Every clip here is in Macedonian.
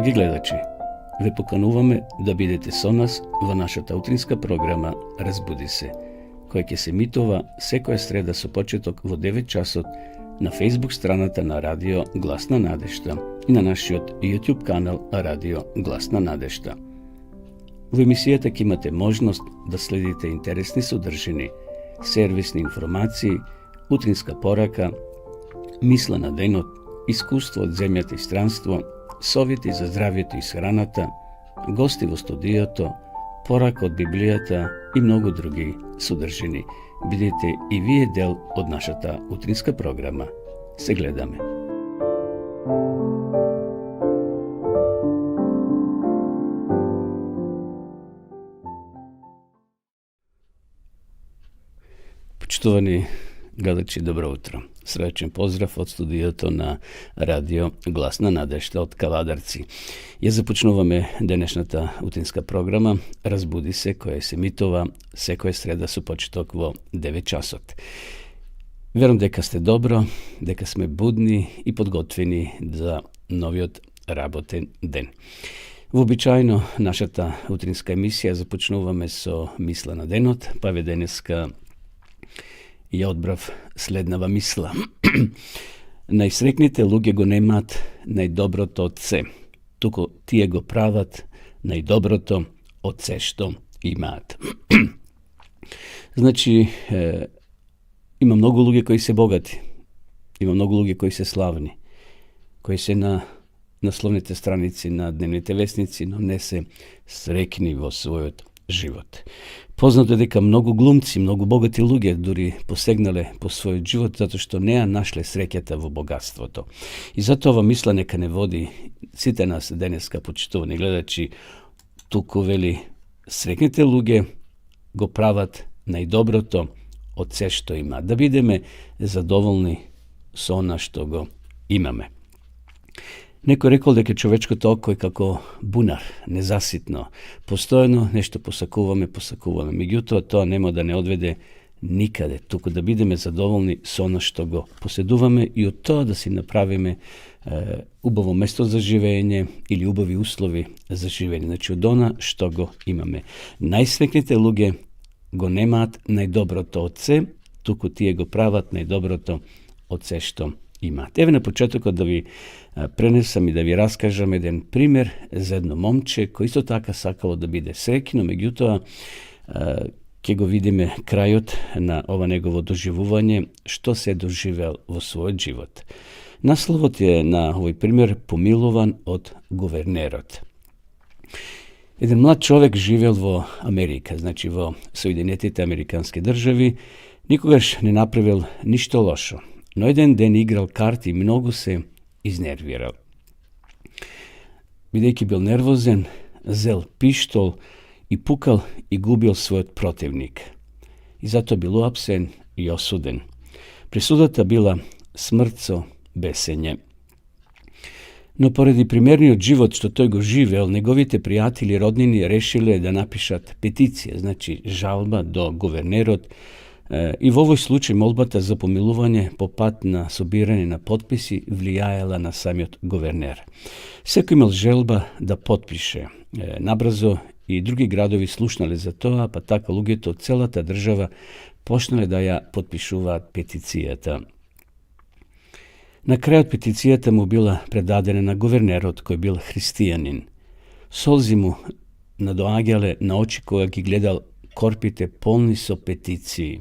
Драги гледачи, ве покануваме да бидете со нас во нашата утринска програма Разбуди се, која ќе се емитува секоја среда со почеток во 9 часот на Facebook страната на Радио Гласна надежда и на нашиот YouTube канал Радио Гласна надежда. Во емисијата ќе имате можност да следите интересни содржини, сервисни информации, утринска порака, мисла на денот, искуство од земјата и странство, совети за здравието и схраната, гости во студиото, порака од Библијата и многу други содржини. Бидете и вие дел од нашата утринска програма. Се гледаме. Почитувани гледачи, добро утро. Сречен поздрав од студиото на Радио Гласна надежда од Кавадарци. Ја започнуваме денешната утринска програма Разбуди се, која се емитува секоја среда со почеток во 9 часот. Верувам дека сте добро, дека сме будни и подготвени за новиот работен ден. Вообичаено нашата утринска емисија започнуваме со мисла на денот, па ве денеска ја одбрав следнава мисла. Најсрекните луѓе го немаат најдоброто од се, туку тие го прават најдоброто од се што имаат. Значи, има многу луѓе кои се богати, има многу луѓе кои се славни, кои се на насловните страници на дневните вестници, но не се срекни во својот живот. Познато е дека многу глумци, многу богати луѓе дури посегнале по својот живот затоа што не ја нашле среќата во богатството. И затоа ова мисла нека не води сите нас денеска, почитувани гледачи, туку вели срекните луѓе го прават најдоброто од се што има, да бидеме задоволни со она што го имаме. Некој рекол дека човечкото око е како бунар, незаситно. Постојано нешто посакуваме. Меѓутоа, тоа нема да не одведе никаде, туку да бидеме задоволни со она што го поседуваме и од тоа да си направиме убаво место за живење или убави услови за живење. Значи, од она што го имаме. Најсрекните луѓе го немаат најдоброто од се, туку тие го прават најдоброто од се што имаат. Еве на почетокот да ви пренесам и да ви раскажам еден пример за едно момче кој исто така сакало да биде среќно, меѓутоа ќе го видиме крајот на ова негово доживување, што се доживел во својот живот. Насловот е на овој пример помилуван од гувернерот. Еден млад човек живел во Америка, значи во Соединетите Американски држави, никогаш не направил ништо лошо, но еден ден играл карти и многу се изнервирал. Бидејќи бил нервозен, зел пиштол и пукал и губил својот противник. И затоа бил уапсен и осуден. Присудата била смрт со бесење. Но поради примерниот живот што тој го живеел, неговите пријатели и роднини решиле да напишат петиција, значи жалба до гувернерот, и во овој случај молбата за помилување по пат на собирање на потписи влијаела на самиот гувернер. Секој имал желба да потпише. Набрзо и други градови слушнале за тоа, па така луѓето од целата држава почнале да ја потпишуваат петицијата. На крајот петицијата му била предадена на гувернерот, кој бил христијанин. Солзи му надоаѓале на очи кога ги гледал корпите полни со петиции.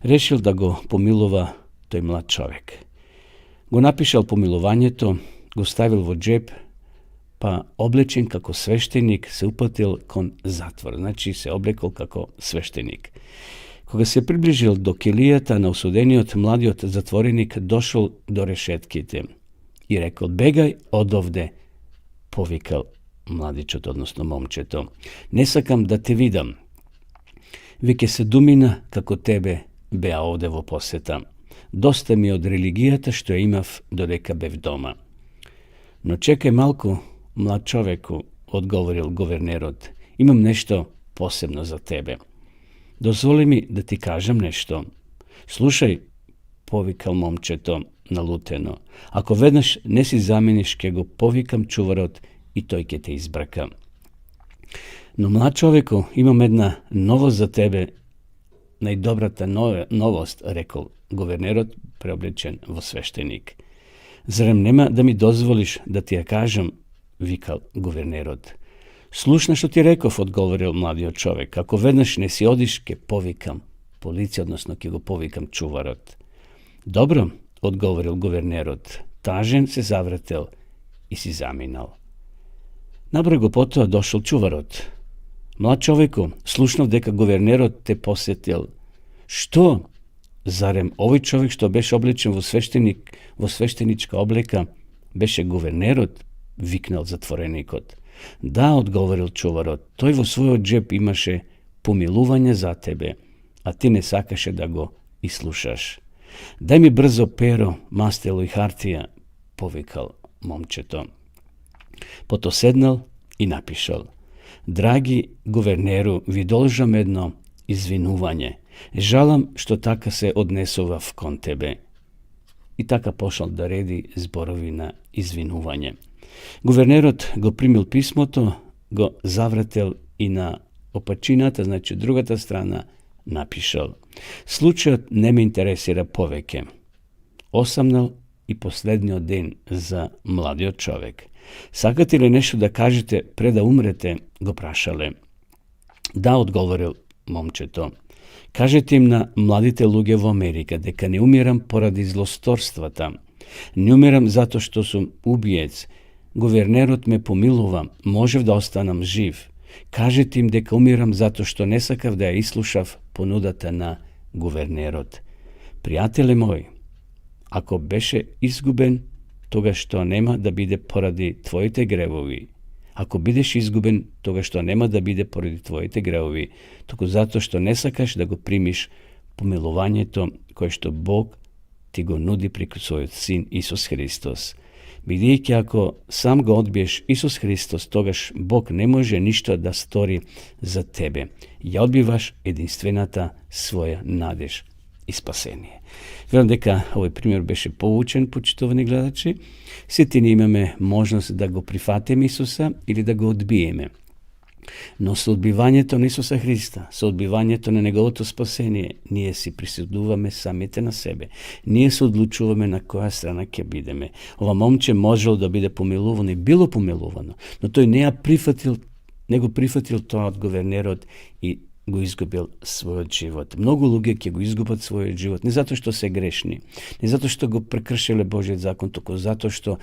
Решил да го помилува тој млад човек. Го напишал помилувањето, го ставил во джеб, па облечен како свештеник се упатил кон затвор, значи се облекол како свештеник. Кога се приближил до келијата на осудениот, младиот затвореник дошол до решетките и рекол: "Бегај од овде", повикал младичот, односно момчето. "Не сакам да те видам. Веќе се думина како тебе беа овде во посета. Доста ми од религијата што ја имав додека бев дома." "Но чекај малку, млад човеку", одговорил гувернерот. "Имам нешто посебно за тебе. Дозволи ми да ти кажам нешто." "Слушај", повикал момчето налутено. "Ако веднаш не си замениш, ќе го повикам чуварот i tojke te izbraka. No mlad čoveku, imam jedna novost za tebe, najdobrata novost, rekao guvernerot preoblečen vo sveštenik. Zrem nema da mi dozvoliš da ti ja kažem, vikal guvernerot. Slušna što ti rekov, odgovoril mladio čovek. Ako vednaš ne si odiš, ke povikam policija, odnosno ke go povikam čuvarot. Dobro, odgovoril guvernerot. Tažen se zavratel i si zaminal. Nabrgo potom došel čuvarot. Mlad čoveku, slušnov deka guvernerot te posjetil. Što? Zarem ovaj čovjek što beše oblečen vo sveštenička obleka, beše guvernerot, viknal zatvorenikot. Da, odgovoril čuvarot, toj vo svoj džep imaše pomiluvanje za tebe, a ti ne sakaše da go islušaš. Daj mi brzo pero, mastelo i hartija, povikal momčeto. Poto sednal i napišal. Dragi guverneru, vi dolžam jedno izvinuvanje. Žalam što taka se odnesovav kon tebe. I taka pošal da redi zborovi na izvinuvanje. Guvernerot go primil pismoto, go zavratel i na opačinata, znači drugata strana, napišal. Slučajot ne me interesira poveke. Osamnal i poslednjo den za mladio čovek. Sakati li nešto da kažete pre da umrete, go prašale. Da, odgovoril momčeto. Kažete im na mladite luge v Amerika, deka ne umiram poradi zlostorstva tam. Ne umiram zato što sam ubijec. Guvernerot me pomilova, možev da ostanam živ. Kažete im deka umiram zato što ne sakav da ja islušav ponudata na guvernerot. Prijatelje moji, ako beše izguben, toga što nema da bide poradi tvojite grevovi. Ako bideš izguben, toga što nema da bide poradi tvojite grevovi, toko zato što ne sakaš da go primiš pomilovanje to koje što Bog ti go nudi preko svoj sin Isus Hristos. Vidijek, ako sam ga odbiješ Isus Hristos, togaš Bog ne može ništa da stori za tebe. Ja odbivaš jedinstvenata svoja nadež i spasenije. Vjerujem deka ovaj primjer beše povučen, počitovani gledači. Svi ni imame možnost da go prifatem Isusa ili da go odbijeme. No soodbivanje to na Isusa Hrista, soodbivanje to na njegovo spasenje, nije si prisuduvame samite na sebe, nije se odlučuvame na koja strana ke bideme. Ova momče moželo da bide pomiluvano i bilo pomiluvano, no to je ne prihvatil, nego prihvatil to od guvernerot i go izgubil svoj život. Mnogo luge ke go izgubat svoj život, ne zato što se grešni, ne zato što go prekršile Božji zakon, toko zato što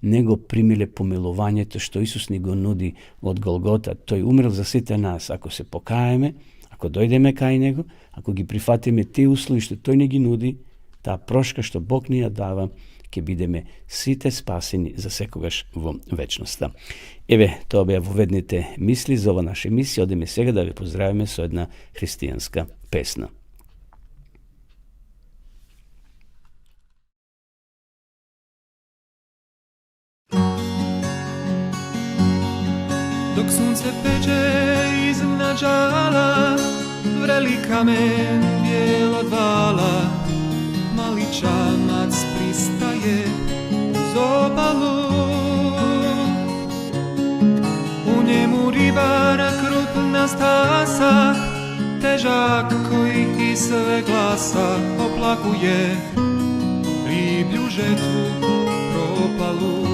nego primile pomilovanje, to što Isus ni go nudi od Golgota. To je umrel za svite nas. Ako se pokajeme, ako dojdeme kaj njego, ako gi prifatime ti uslovi što to njegi nudi, ta proška što Bog nija dava, ke bideme svite spaseni za sekogaš vo večnosta. Eve, to bi uvednite misli za ovo naše emisije. Odeme svega da vi pozdravime s jedna hristijanska pesna. Dok sunce peče iznad žala, vreli kamen bijel od vala, mali čamac pristaje uz obalu. U njemu ribara krupna stasa, težak koji iz sve glasa oplakuje riblju žetvu propalu.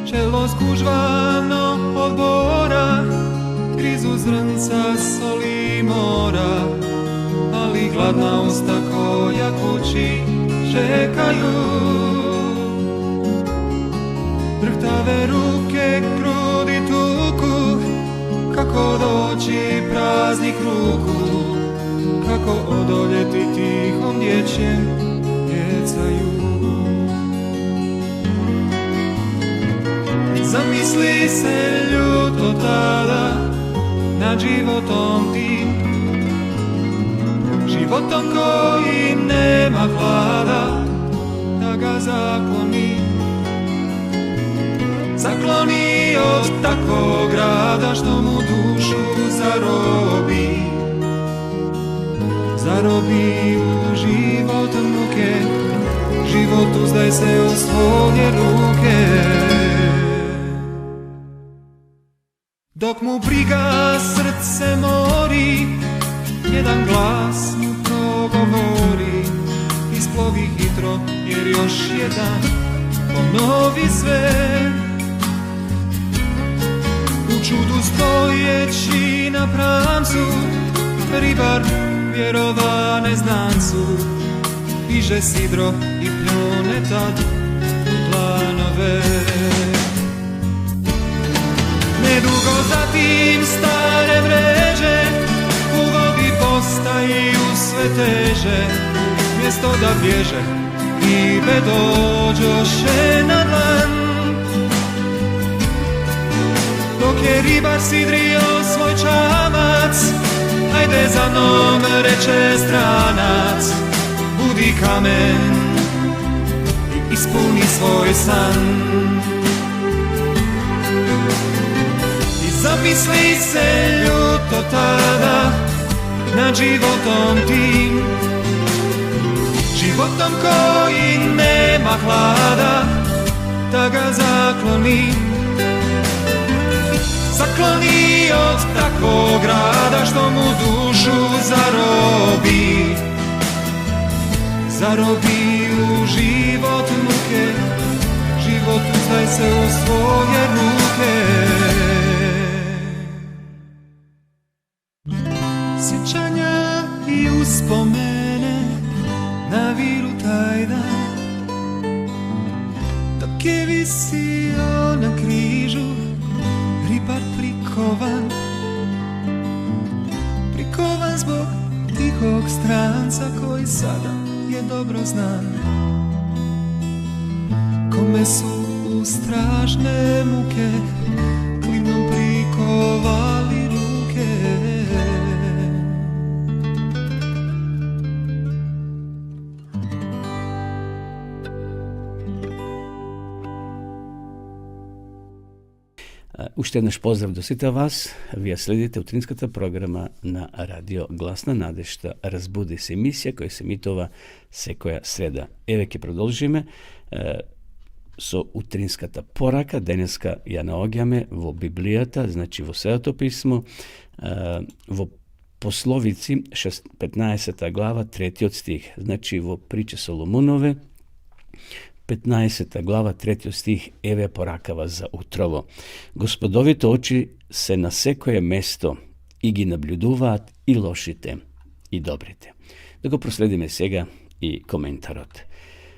Čelo skužvano od bora, grizu zrnca soli mora, ali gladna usta koja kući čekaju. Drhtave ruke grudi tuku, kako doći praznih ruku, kako odoljeti tihom dječjem djecaju. Zamisli se ljuto tada nad životom tim, životom koji nema hlada, da ga zakloni. Zakloni od takvog grada što mu dušu zarobi, zarobi u život muke, život uzdaj se u svoje ruke. Dok mu briga srce mori, jedan glas mu progovori, isplovi hitro jer još jedan ponovi sve. U čudu stojeći na pramcu, ribar vjerova neznancu, diže sidro i pljune tad u planove. Nedugo zatim stare mreže u vodi postaju sve teže, mjesto da bježe ribe dođoše na dlan. Dok je ribar sidrio svoj čamac, ajde za mnom, reče stranac, budi kamen i ispuni svoj san. I zamisli se ljuto tada nad životom tim, životom koji nema hlada, da ga zakloni. Zakloni od takvog rada što mu dušu zarobi, zarobi u život muke, život uzdaj se u svoje ruke. Sjećanja i uspomene na viru taj dan, dok je visio na križu ribar prikovan, prikovan zbog tihog stranca koji sada je dobro znan, kome su u strašne muke klibnom prikovali ruke. Уште еднаш поздрав до сите вас. Вие следите утринската програма на Радио Гласна надежта. Разбуди се емисија која се емитува секоја среда. Еве ќе продолжиме со утринската порака. Денеска ја наоѓаме во Библијата, значи во Светото писмо, во Пословици 15 глава 3 стих, значи во Приче Соломонове 15 глава 3 стих, еве поракава за утрово. Господовите очи се на секое место и ги наблюдуваат и лошите и добрите. Да го проследиме сега и коментарот.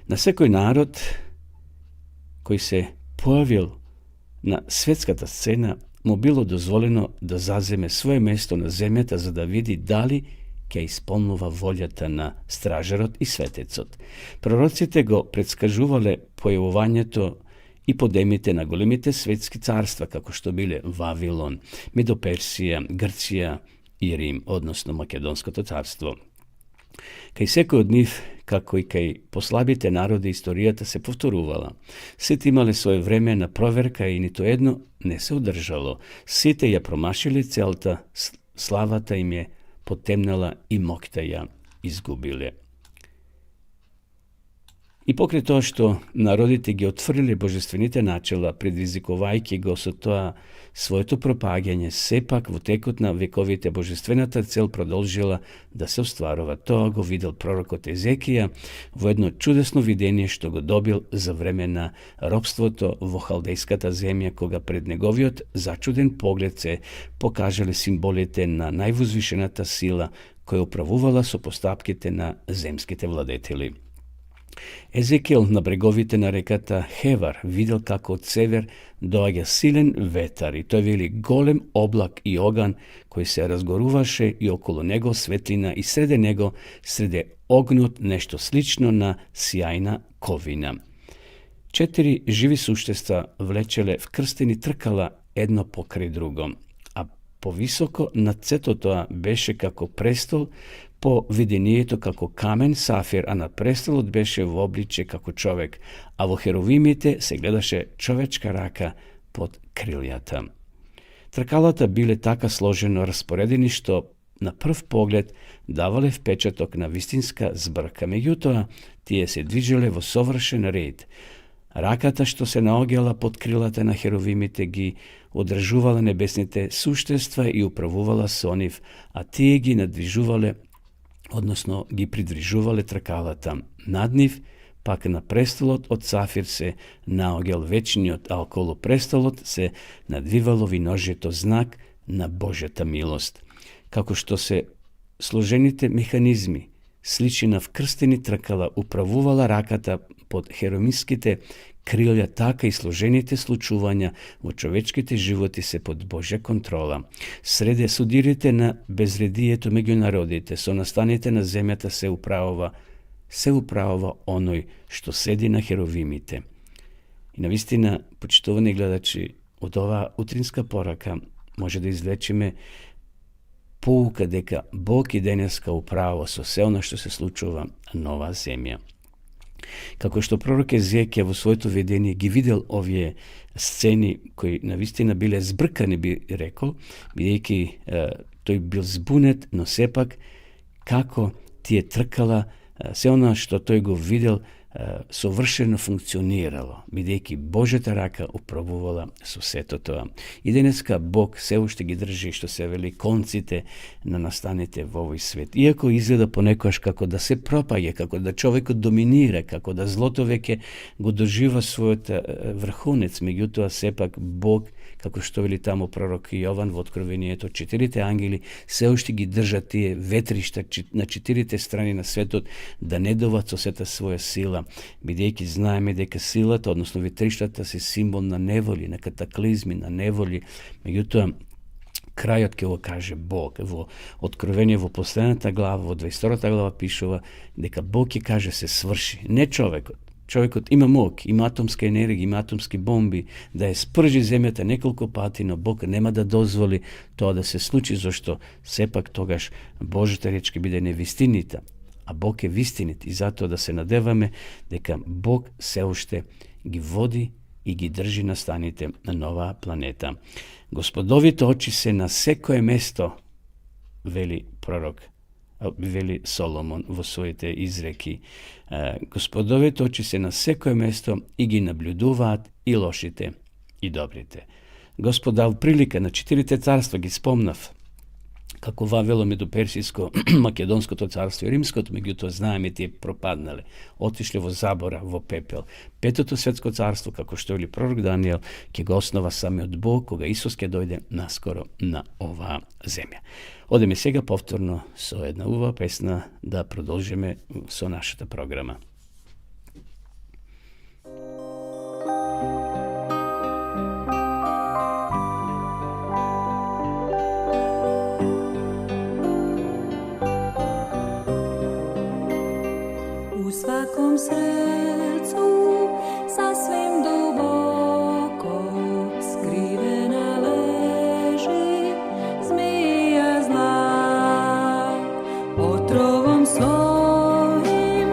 На секој народ кој се појавил на светската сцена му било дозволено да заземе свое место на земјата за да види дали ќе исполнува волјата на стражарот и светецот. Пророците го предскажувале појавувањето и подемите на големите светски царства, како што биле Вавилон, Медоперсија, Грција и Рим, односно Македонското царство. Кај секој од нив, како и кај послабите народи, историјата се повторувала. Сите имале своје време на проверка и нито едно не се одржало. Сите ја промашиле целта, славата им е потемнала и моќта ја изгубиле. И покрај тоа што народите ги отфрлиле божествените начела, предизвикувајќи го со тоа своето пропагање, сепак во текот на вековите божествената цел продолжила да се остварува. Тоа го видел пророкот Езекија во едно чудесно видение што го добил за време на робството во халдејската земја, кога пред неговиот зачуден поглед се покажале символите на највозвишената сила која управувала со постапките на земските владетели. Езекиел на бреговите на реката Хевар видел како од север доаѓа силен ветар и тој вели голем облак и оган кој се разгоруваше и околу него светлина и среде него, среде огнот, нешто слично на сјајна ковина. 4 живи суштества влечеле вкрстени тркала едно покрај друго, а повисоко над сето тоа беше како престол, по видението како камен сафир, а над престолот беше во обличе како човек, а во херовимите се гледаше човечка рака под крилјата. Тркалата биле така сложено распоредени што na prv pogled davale vpečatok na vistinska zbrka. Međutim, tije se dvižele vo sovršen red. Rakata što se naogjala pod krilata na herovimite gi održuvala nebesnite suštestva i upravuvala soniv, a tije gi nadvižuvale, odnosno gi pridvižuvale trkalata. Nad niv pak na prestolot od safir se naogjel večnjot, a okolo prestolot se nadvivalo vinožjeto znak na Božjata milost. Kako što se složenite mehanizmi sliči na vkrsteni trkala upravuvala rakata pod heromiskite krilja, taka i složenite slučuvanja vo čovečkite životi se pod Božja kontrola. Srede sudirite na bezredijeto među narodite, so nastanite na zemjata se upravova onoj što sedi na herovimite. I navistina, počtovani gledači, od ova utrinska poraka može da izvlečime pouka deka Bog i deneska upravo so sve ono što se slučuva nova zemlja. Kako što prorok Ezekija vo svojto vedenje gi vidjel ovje sceni koji navistina bile zbrkani, bi rekao, vidjeki to je bil zbunet, no sepak kako ti je trkala, sve ono što to je go vidjel sovršeno funkcioniralo. Vidjeki Božeta raka uprobuvala su sve to. I deneska Bog sve ušte gi drži što se veli koncite na nastanite v ovoj svet. Iako izgleda ponekoš kako da se propaje, kako da čovjek dominira, kako da zlotoveke go doživa svoj vrhunec, međutim sepak Bog, kako što veli tamo prorok Jovan v Otkrovenju, to četirite angeli sve ušte gi drža tije vetrišta na četirite strani na svetot, da ne dovaco sveta svoja sila. Vidjeki znajme deka silata, odnosno vetrištata se simbol na nevolji, na kataklizmi, na nevolji. Međutim, kraj od ovo kaže Bog. Vo Otkrovenje, vo poslednata glava, vo 22. glava pišova, deka Bog je kaže se svrši. Ne čovjek. Čovjek ima mog, ima atomske energije, ima atomski bombi, da je sprži zemljata nekoliko pati, no Bog nema da dozvoli to da se sluči, zašto sepak togaš Božja rečki bide nevistinita. A Bog je vistinit i zato da se nadevame deka Bog se ušte gi vodi i gi drži nastanite na nova planeta. Gospodovito oči se na sekoje mesto, veli prorok, veli Solomon vo svojite izreki. Gospodovito oči se na sekoje mesto i gi nabljuduvat i lošite i dobrite. Gospod dal prilika na četirite carstva gi spomnav, kako Vavelo Medo-Persijsko, Makedonsko to carstvo i Rimsko, međutim znajme ti je propadnale, otišli vo zabora, vo pepel. Petoto svetsko carstvo, kako što je prorok Daniel, ki ga osnova same od Bog, koga Isuske dojde naskoro na ova zemlja. Ode mi sega povtorno so jedna uva pesna da продолжиме со нашата програма. U svakom srcu sasvim duboko skrivena leži zmija zla, otrovom svojim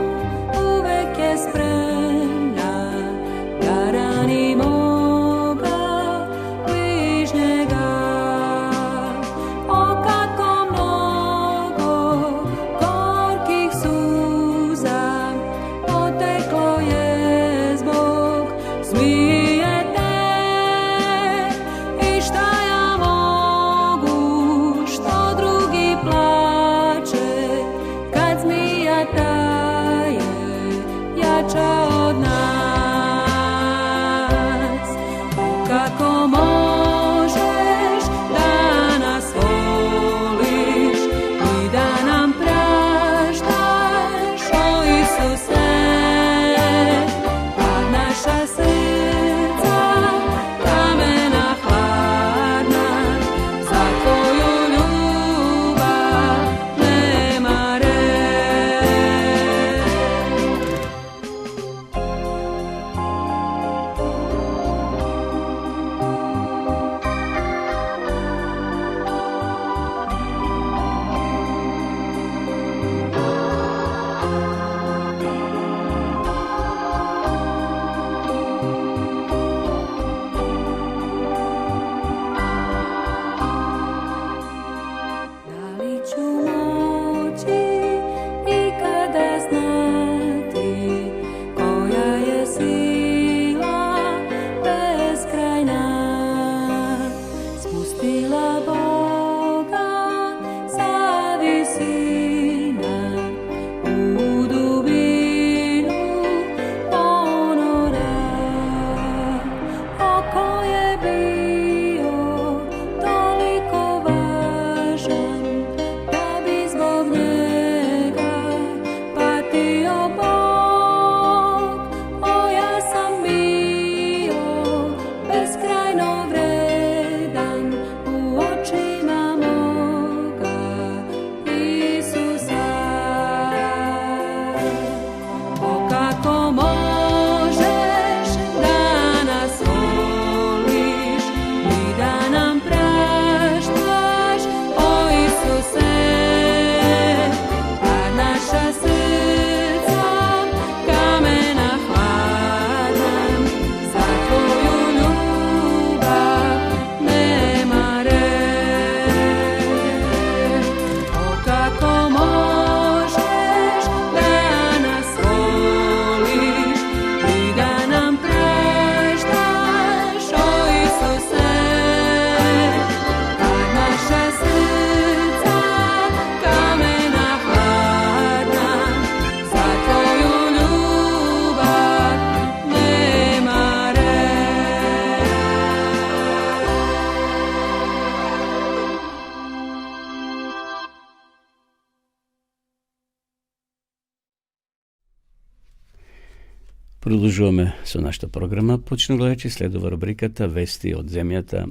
Продолжуваме со нашата програма. Почна гледачи, следува рубриката Вести од земјата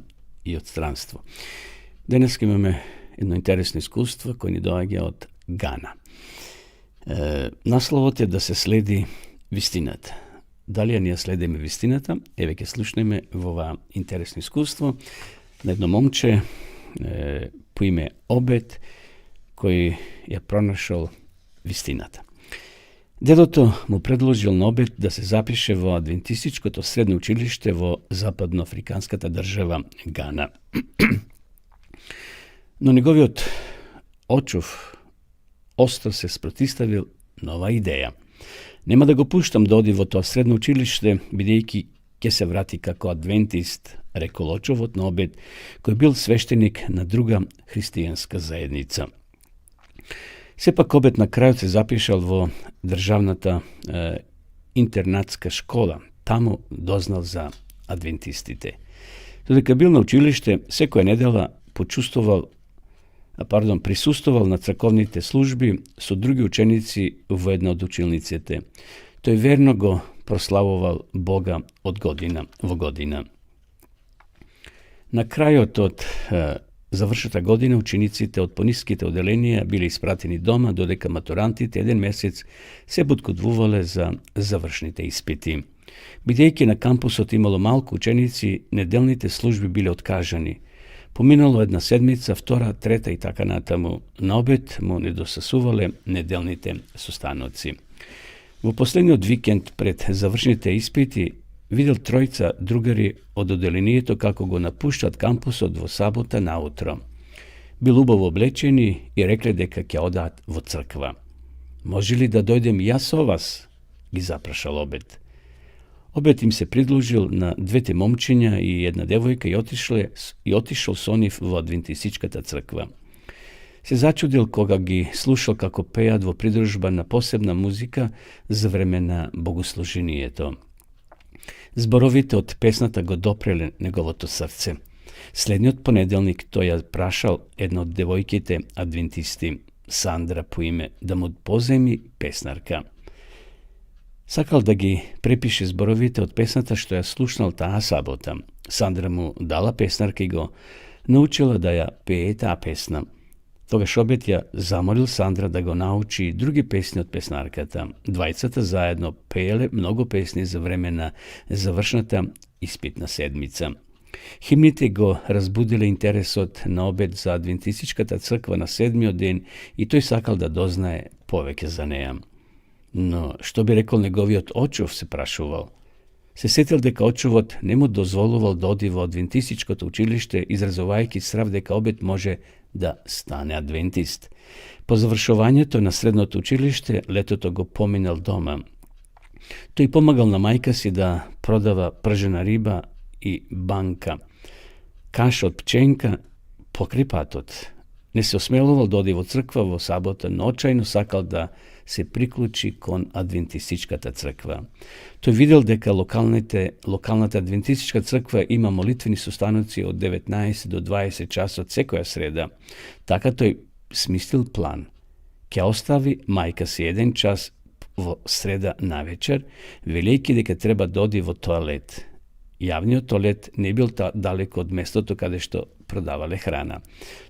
и од странство. Денес имаме едно интересно искуство кој ни доаѓа од Гана. Насловот е да се следи вистината. Дали ја ние следиме вистината? Еве ќе слушнеме во ова интересно искуство на едно момче по име Обед, кој ја пронашол вистината. Дедото му предложил на Обед да се запише во адвентистичкото средно училиште во западноафриканската држава Гана. Но неговиот очув остро се спротиставил на оваа идеја. Нема да го пуштам да оди во тоа средно училиште, бидејќи ќе се врати како адвентист, рекол очувот на Обед, кој бил свештеник на друга христијанска заедница. Сепак Обед на крајот се запишал во државната интернатска школа. Таму дознал за адвентистите. Додека бил на училиште, секоја недела присуствувал на црковните служби со други ученици во една од училниците. Тој верно го прославувал Бога од година во година. На крајот од завршата година учениците од пониските оделенија биле испратени дома, додека матурантите еден месец се подготвувале за завршните испити. Бидејќи на кампусот имало малку ученици, неделните служби биле откажани. Поминало една седмица, втора, трета и така натаму. На Обед му недосасувале неделните состаноци. Во последниот викенд пред завршните испити видел тројца другари од оделението како го напуштат кампусот во сабота наутро. Бил убаво облечени и рекле дека ќе одаат во црква. Може ли да дојдем јас со вас? Ги запрашал Обед. Обед им се придружил на двете момчиња и една девојка и отишол со нив во адвентистичката црква. Се зачудил кога ги слушал како пеат во придружба на посебна музика за време на богослужението. Зборовите од песната го допреле неговото срце. Следниот понеделник тој ја прашал една од девојките адвентисти, Сандра по име, да му поземи песнарка. Сакал да ги препише зборовите од песната што ја слушнал таа сабота. Сандра му дала песнарка и го научила да ја пее таа песна. Тогаш Обед ја замолил Сандра да го научи и други песни од песнарката. Двајцата заедно пееле многу песни за време на завршната испитна седмица. Химните го разбудиле интересот на Обед за адвентистичката црква на седмиот ден и тој сакал да дознае повеќе за неа. Но што би рекол неговиот очув, се прашувал. Се сетил дека очувот не му дозволувал да оди во адвентистичкото училиште, изразувајќи страв дека Обед може да стане адвентист. По завршувањето на средното училиште, летото го поминал дома. Тој помагал на мајка си да продава пржена риба и банка, каша од пченка покрај патот. Не се осмелувал да оди во црква во сабота, но очајно сакал да се приклучи кон адвентистичката црква. Тој видел дека локалната адвентистичка црква има молитвени состаноци од 19 до 20 часот секоја среда. Така тој смислил план. Ќе остави мајка си еден час во среда навечер, велејќи дека треба да оди во тоалет. Јавниот тоалет не бил далеко од местото каде што продавале храна.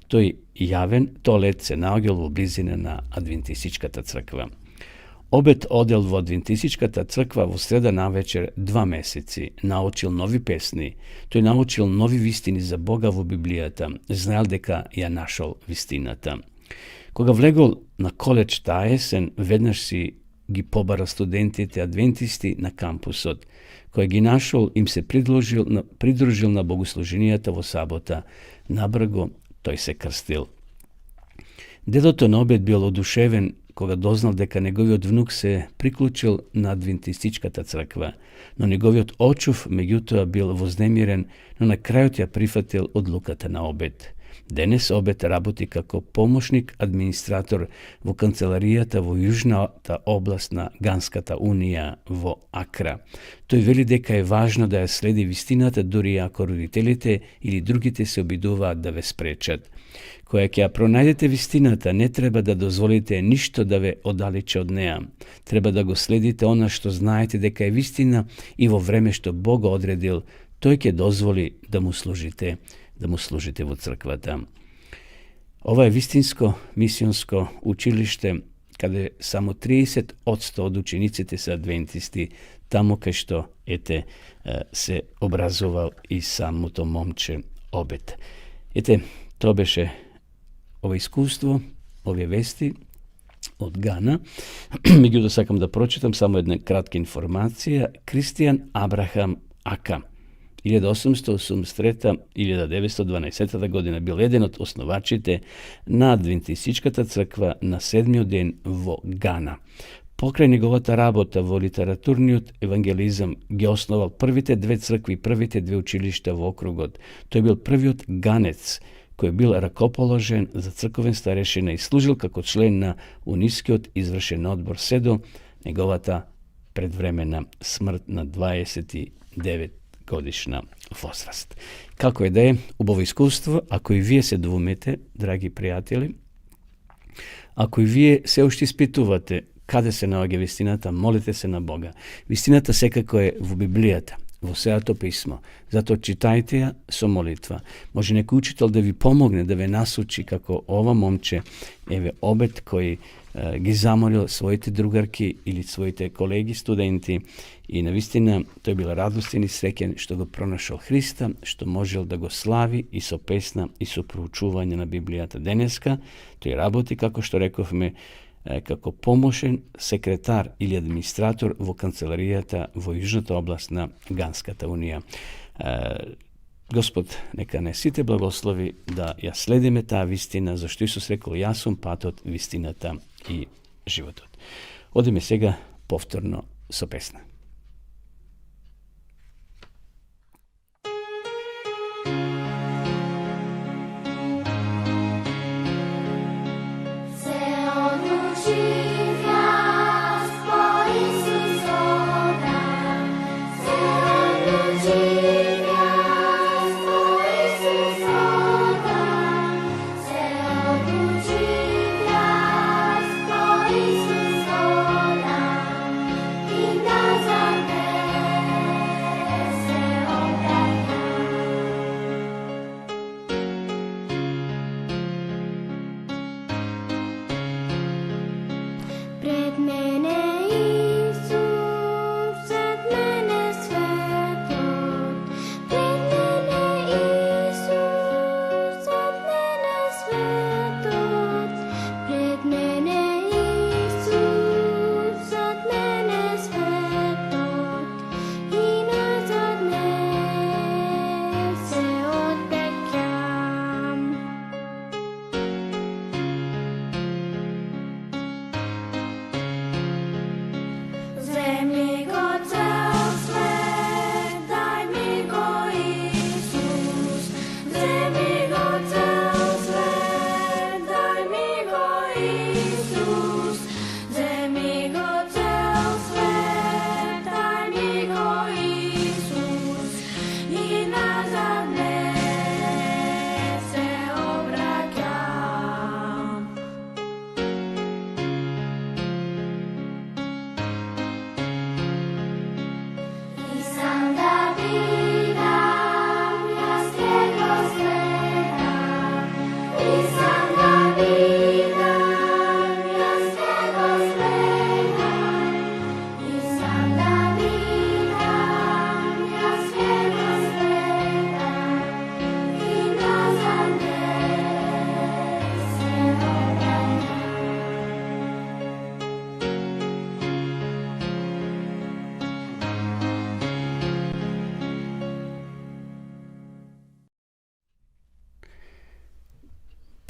Тој јавен тоалет се наоѓал во близина на адвентистичката црква. Обед одел во адвентистичката црква во среда навечер 2 месеци, научил нови песни, тој научил нови вистини за Бога во Библијата, знаел дека ја нашол вистината. Кога влегол на коледж таа есен, веднаш си ги побара студентите адвентисти на кампусот. Кој ги нашол, им се придружил на богослуженијата во сабота. Набрзо тој се крстил. Дедото на Обед бил одушевен кога дознал дека неговиот внук се приклучил на адвентистичката црква, но неговиот очув меѓутоа бил вознемирен, но на крајот ја прифатил одлуката на Обед. Денес Обет работи како помошник администратор во канцеларијата во јужната област на Ганската унија во Акра. Тој вели дека е важно да ја следи вистината дури ако родителите или другите се обидуваат да ве спречат. Која ќе ја пронајдете вистината, не треба да дозволите ништо да ве оддалече од неа. Треба да го следите она што знаете дека е вистина и во време што Бог го одредил, тој ќе дозволи да му служите во црквата. Ова е вистинско мисионско училиште каде само 30% од учениците се адвентисти, таму кај што се образувал и самото момче Обет. Тоа беше ова искуство, овие вести од Гана. Меѓутоа сакам да прочитам само една кратка информација. Кристијан Абрахам Ака 1883-1912 година бил еден од основачите на адвентистичката црква на седмиот ден во Гана. Покрај неговата работа во литературниот евангелизам ги основал првите две цркви, првите две училишта во округот. Тој бил првиот ганец кој бил ракоположен за црковен старешина и служил како член на унискиот извршен одбор се до неговата предвремена смрт на 29 годишна возраст. Како е да е, убаво искуство, ако и вие се двумете, драги пријатели, ако и вие се уште испитувате каде се наоѓа вистината, молете се на Бога. Вистината секако е во Библијата, во Светото писмо. Затоа читајте ја со молитва. Може некој учител да ви помогне, да ве насучи како ова момче, Обет кој ги замолил своите другарки или своите колеги студенти и навистина тој бил радостен и среќен што го пронашол Христа, што можел да го слави и со песна и со проучување на Библијата. Денеска тој работи, како што рековме, како помошен секретар или администратор во канцеларијата во јужната област на Ганската унија. Господ нека не сите благослови да ја следиме таа вистина, зашто Исус рекол: јас сум патот, вистината и животот. Одиме сега повторно со песна.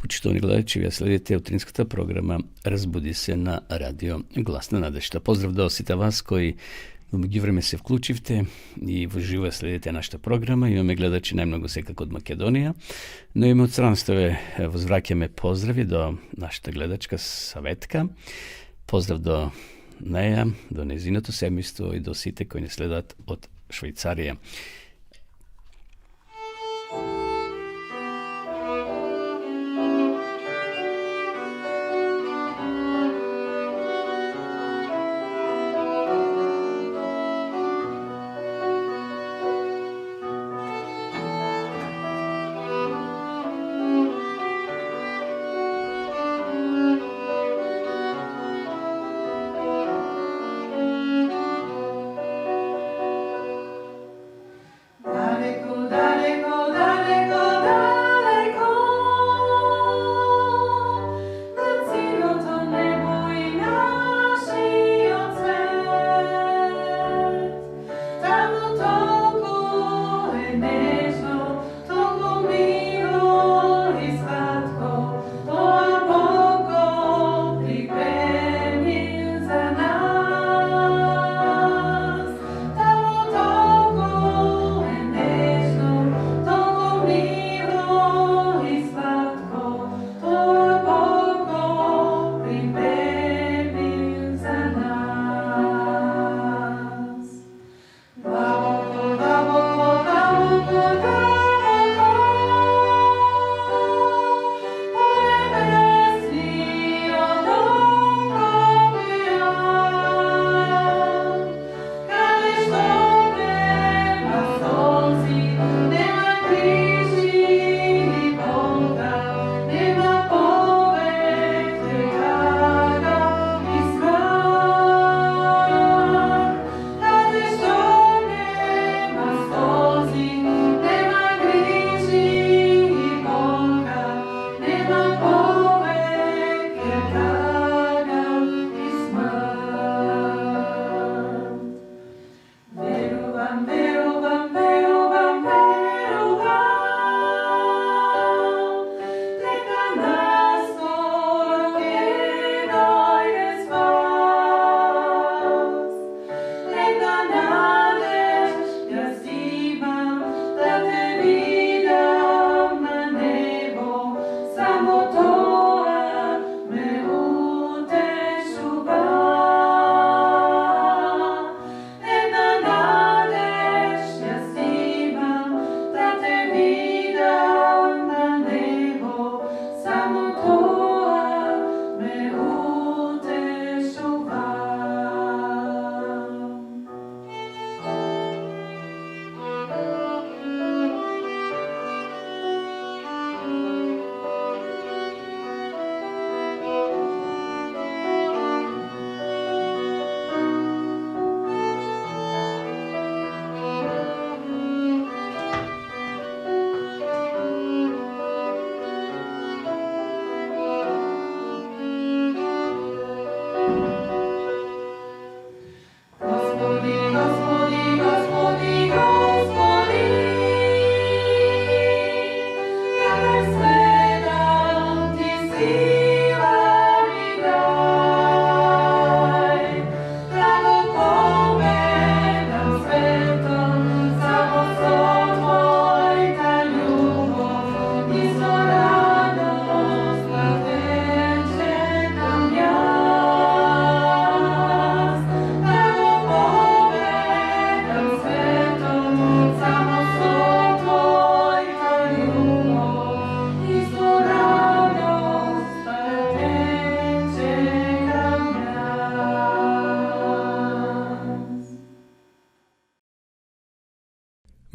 Почитувани гледачи, вие следите утринската програма Разбуди се на радио Глас на надежта. Поздрав до сите вас кои Меѓу време се вклучивте и во живо следите нашата програма. Имаме гледачи најмногу секако од Македонија, но име од странстве возвраќаме поздрави до нашата гледачка Саветка. Поздрав до неја, до незиното семејство и до сите кои не следат од Швајцарија.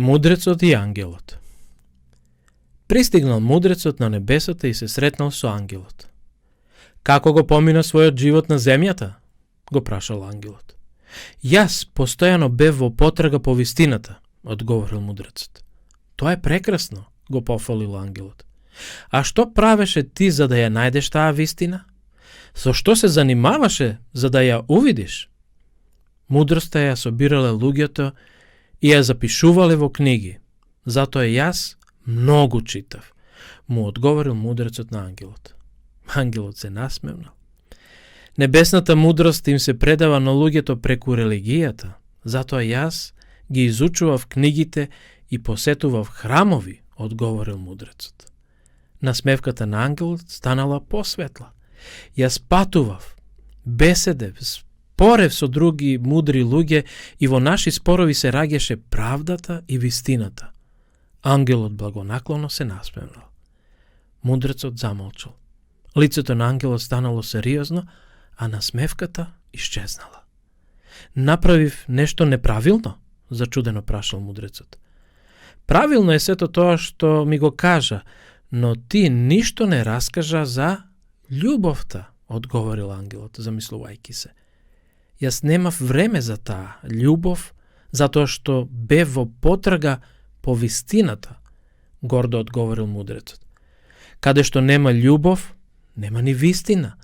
Мудрецот и ангелот. Пристигнал мудрецот на небесата и се сретнал со ангелот. Како го помина својот живот на земјата? Го прашал ангелот. Јас постојано бев во потрага по вистината, одговорил мудрецот. Тоа е прекрасно, го пофалил ангелот. А што правеше ти за да ја најдеш таа вистина? Со што се занимаваше за да ја увидиш? Мудроста ја собирале луѓето и ја запишувале во книги. Затоа јас многу читав, му одговорил мудрецот на ангелот. Ангелот се насмевнал. Небесната мудрост им се предава на луѓето преку религијата, затоа јас ги изучував книгите и посетував храмови, одговорил мудрецот. Насмевката на ангелот станала посветла. Јас патував, беседев, спорев со други мудри луѓе и во наши спорови се раѓаше правдата и вистината. Ангелот благонаклоно се насмевнал. Мудрецот замолчал. Лицето на ангелот станало сериозно, а насмевката исчезнала. Направив нешто неправилно? Зачудено прашал мудрецот. Правилно е сето тоа што ми го кажа, но ти ништо не раскажа за љубовта, одговорил ангелот, замислувајќи се. Јас немав време за таа љубов, затоа што бев во потрага по вистината, гордо одговорил мудрецот. Каде што нема љубов, нема ни вистина.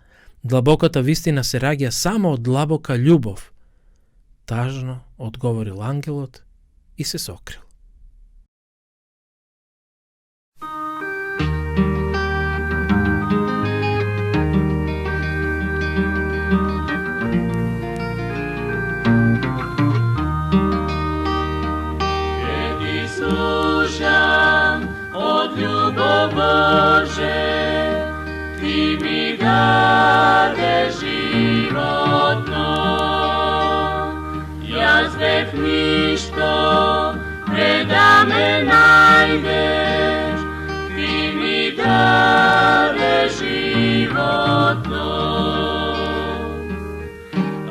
Длабоката вистина се раѓа само од длабока љубов. Тажно одговорил ангелот и се сокрил. Bože, Ti mi dade životno, ja zbeh ništo, preda me najdeš, Ti mi dade životno.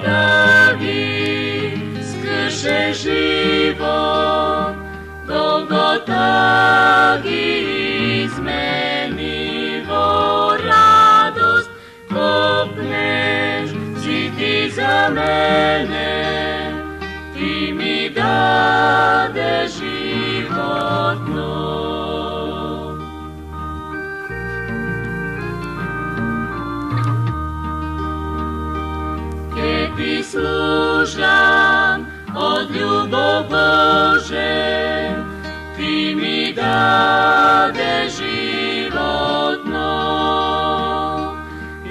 Dragi, skrše život, Golgota izmenivo radost, kopneš, si ti za mene, ti mi dade životno. Ke ti služam od ljubov Bože, Ti mi dade životno,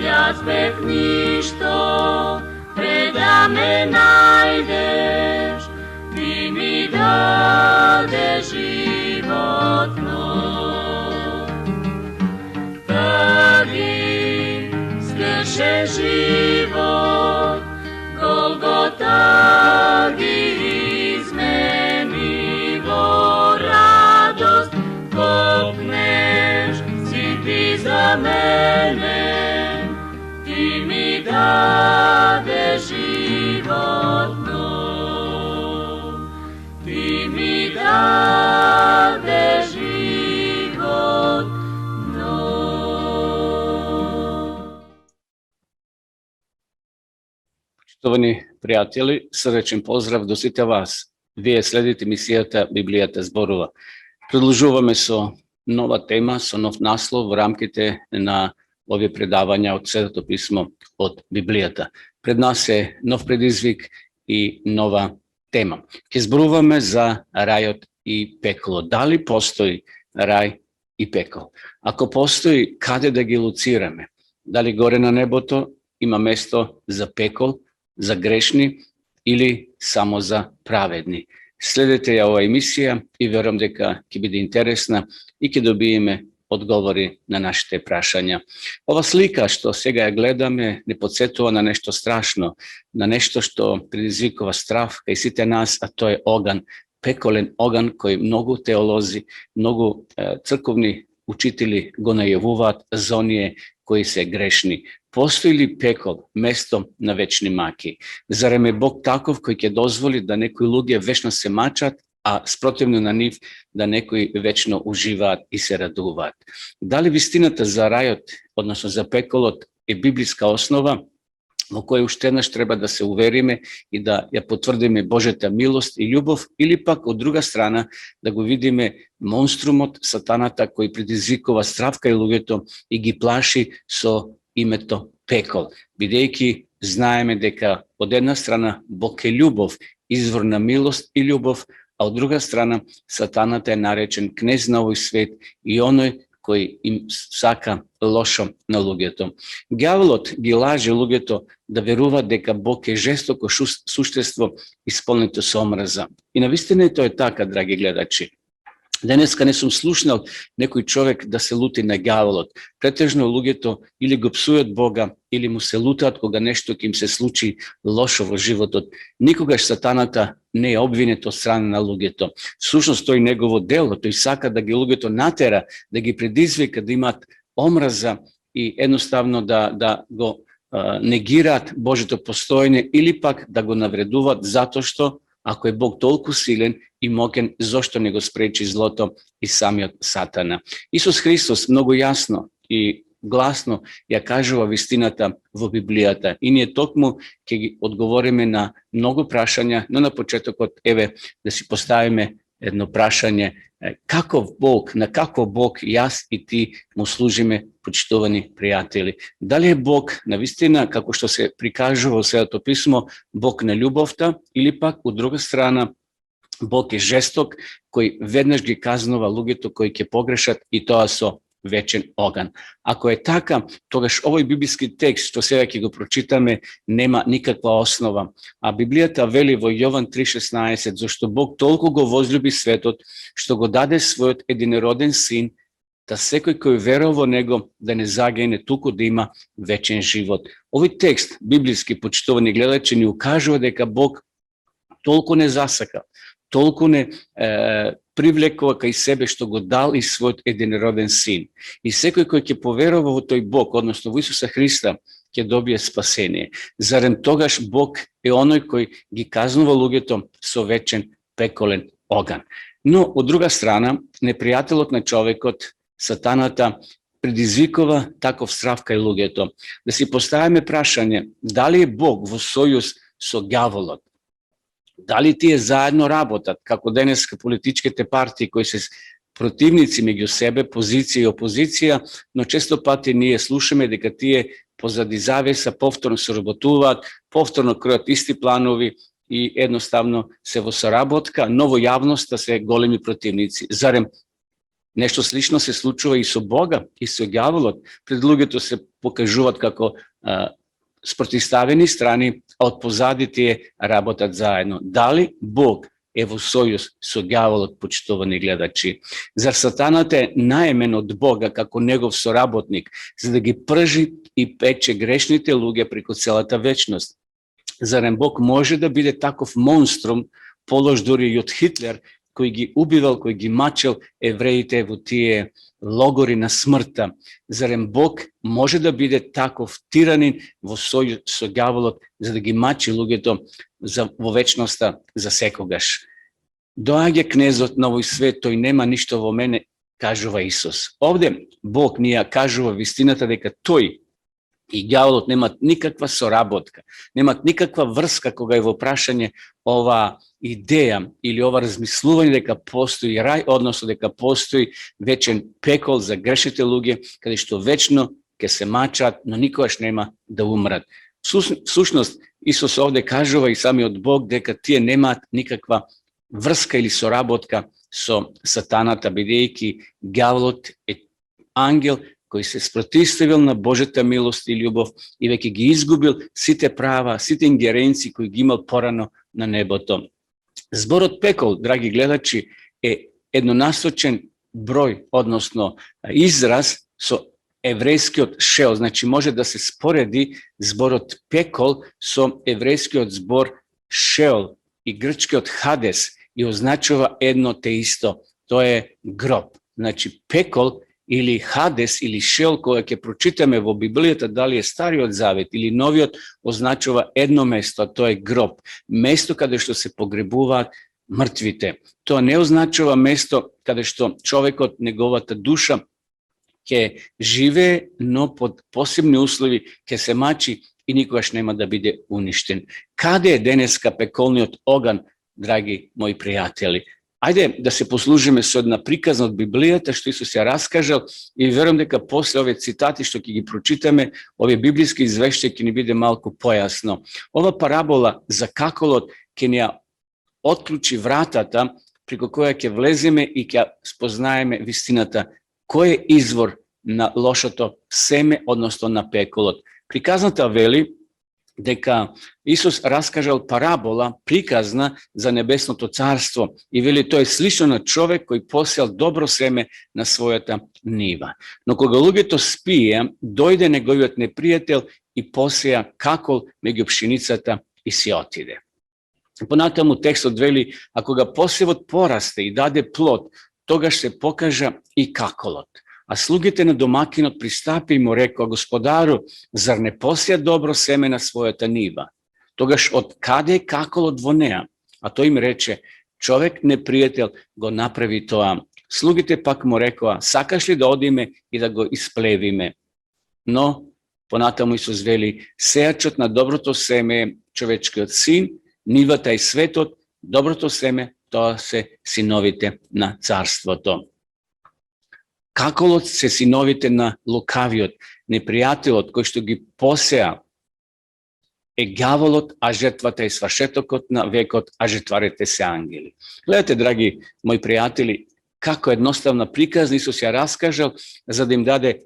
ja zbeh ništo, preda me najdeš, Ti mi dade životno. Dragi, skrše život, Golgota izmenivo radost, kopneš, si ti za mene, ti mi dade životno, ti mi dade životno. Poštovani prijatelji, srečen pozdrav do sите vas. Вие следите мисијата Библијата зборува. Продолжуваме со нова тема, со нов наслов во рамките на овие предавања од Светото писмо од Библијата. Пред нас е нов предизвик и нова тема. Ќе зборуваме за рајот и пеколо. Дали постои рај и пекол? Ако постои, каде да ги лоцираме? Дали горе на небото има место за пекол, за грешни или само за праведни? Следете ја ова емисија и верувам дека ќе биде интересна и ќе добиеме одговори на нашите прашања. Ова слика што сега ја гледаме не подсетува на нешто страшно, на нешто што предизвикува страв кај сите нас, а тоа е оган, пеколен оган кој многу теолози, многу црковни учители го најавуваат за оние кои се грешни. Постои ли пекол, место на вечни маки? Зарем е Бог таков кој ќе дозволи да некои луѓе вечно се мачат, а спротивно на нив да некои вечно уживаат и се радуваат? Дали вистината за рајот, односно за пеколот, е библиска основа во која уште еднаш треба да се увериме и да ја потврдиме Божјата милост и љубов, или пак од друга страна да го видиме монструмот, сатаната кој предизвикува страв кај луѓето и ги плаши со името пекол, бидејќи знаеме дека од една страна Бог е љубов, извор на милост и љубов, а од друга страна сатаната е наречен кнез на овој свет и оној кој им сака лошо на луѓето. Гјаволот ги лаже луѓето да веруваат дека Бог е жестоко суштество исполнето со омраза. И навистина тоа е така, драги гледачи. Денеска не сум слушнал некој човек да се лути на гјаволот. Претежно луѓето или го псујат Бога, или му се лутаат кога нешто ќе им се случи лошо во животот. Никогаш сатаната не е обвинет од страна на луѓето. Всушност тој негово дело, тој сака да ги луѓето натера, да ги предизвика да имаат омраза и едноставно да го негираат Божето постоење или пак да го навредуваат затоа што ако е Бог толку силен и мокен, зошто не го спречи злото и самиот сатана? Исус Христос многу јасно и гласно ја кажува вистината во Библијата. И ние токму ќе ги одговориме на многу прашања, но на почетокот да си поставиме едно прашање: каков Бог, на каков Бог јас и ти му служиме, почитувани пријатели? Дали е Бог навистина, како што се прикажува во Светото писмо, Бог на љубовта, или пак од друга страна Бог е жесток, кој веднаш ги казнува луѓето кои ќе погрешат и тоа со вечен оган? Ако е така, тогаш овој библиски текст што сега ќе го прочитаме нема никаква основа. А Библијата вели во Јован 3:16, зашто Бог толку го возлюби светот, што го даде својот единороден син, да секој кој верува во него да не загине, туку да има вечен живот. Овој текст библиски, почитувани гледачи, ни укажува дека Бог толку не засака, толку не привлекува кај себе што го дал и својот единороден син. И секој кој ќе поверува во тој Бог, односно во Исуса Христа, ќе добие спасение. Зарем тогаш Бог е оној кој ги казнува луѓето со вечен пеколен оган. Но, од друга страна, непријателот на човекот, сатаната, предизвикува таков страв кај луѓето. Да си поставиме прашање: дали е Бог во сојуз со ѓаволот? Дали тие заедно работат, како денеска политичките партии кои се противници меѓу себе, позиција и опозиција, но често пати ние слушаме дека тие позади завеса повторно соработуваат, повторно кројат исти планови и едноставно се во соработка, но во јавноста се големи противници. Зарем нешто слично се случува и со Бога, и со ѓаволот? Пред луѓето се покажуваат како спротивставени страни, а од позади тие работат заедно. Дали Бог е во сојуз со ѓаволот, почитувани гледачи? Зар сатаната е наемен од Бога како негов соработник, за да ги пржи и пече грешните луѓе преку целата вечност? Зарем Бог може да биде таков монструм, полош дури и од Хитлер, кој ги убивал, кој ги мачел евреите во тие логори на смртта? Зарем Бог може да биде таков тиранин во сојуз со ѓаволот, за да ги мачи луѓето во вечноста за секогаш? Доаѓа кнезот на овој свет, тој нема ништо во мене, кажува Исус. Овде Бог ни ја кажува вистината дека тој и ѓаволот немат никаква соработка, немат никаква врска кога е во прашање ова идеја или ова размислување дека постои рај, односно дека постои вечен пекол за грешните луѓе, каде што вечно ќе се мачат, но никогаш нема да умрат. Всушност, Исус овде кажува и самиот Бог дека тие немаат никаква врска или соработка со сатаната, бидејќи ѓаволот е ангел кој се спротивставил на Божјата милост и љубов и веќе ги изгубил сите права, сите ингеренции кои ги имал порано на небото. Зборот пекол, драги гледачи, е еднонасочен број, односно израз со еврејскиот шеол. Значи може да се спореди зборот пекол со еврејскиот збор шеол и грчкиот хадес и означува едно те исто. Тоа е гроб. Значи пекол или хадес или шеол, која ќе прочитаме во Библијата, дали е Стариот Завет или Новиот, означува едно место, тоа е гроб. Место каде што се погребуваат мртвите. Тоа не означува место каде што човекот, неговата душа ќе живее, но под посебни услови, ќе се мачи и никогаш нема да биде уништен. Каде е денеска пеколниот оган, драги мои пријатели? Ајде да се послужиме со една приказна од Библијата што Исус ја раскажал и верувам дека после овие цитати што ќе ги прочитаме, овие библиски извештаи ќе ни биде малку појасно. Ова парабола за каколот ќе ни ја отклучи вратата преку која ќе влеземе и ќе спознаеме вистината Ko je izvor na lošото seme, odnosno na pekolot? Prikaznata veli deka Isus raskažal parabola prikazna za nebesno to carstvo i veli to je slično na čovek koji posijal dobro seme na svojata niva. No koga luge to spije, dojde negoviot neprijatelj i posija kakol među pšinicata i sjotide. Ponavljam u tekstu veli, ako ga posjevot poraste i dade plod, toga se pokaža i kakolot. A slugite na domakinot pristapi i mu rekao, gospodaru, zar ne posija dobro seme na svojata niva? Togaš od kade kakolot vonea? A to im reče, čovek neprijatelj go napravi to. Slugite pak mu rekao, sakaš li da odime i da go isplevime? No, ponavljam mu Isus veli, sejačot na dobroto seme čovečki od sin, niva taj svetot, dobroto seme, to se sinovite na carstvo to. Kakolot se sinovite na lukaviot, neprijatelot koji što gi posea, gjavolot, a žrtvata je svašetokot na vekot, a žetvarete se angeli. Gledajte, dragi moji prijatelji, kako jednostavna prikazna Isus ja raskažal, za da im dade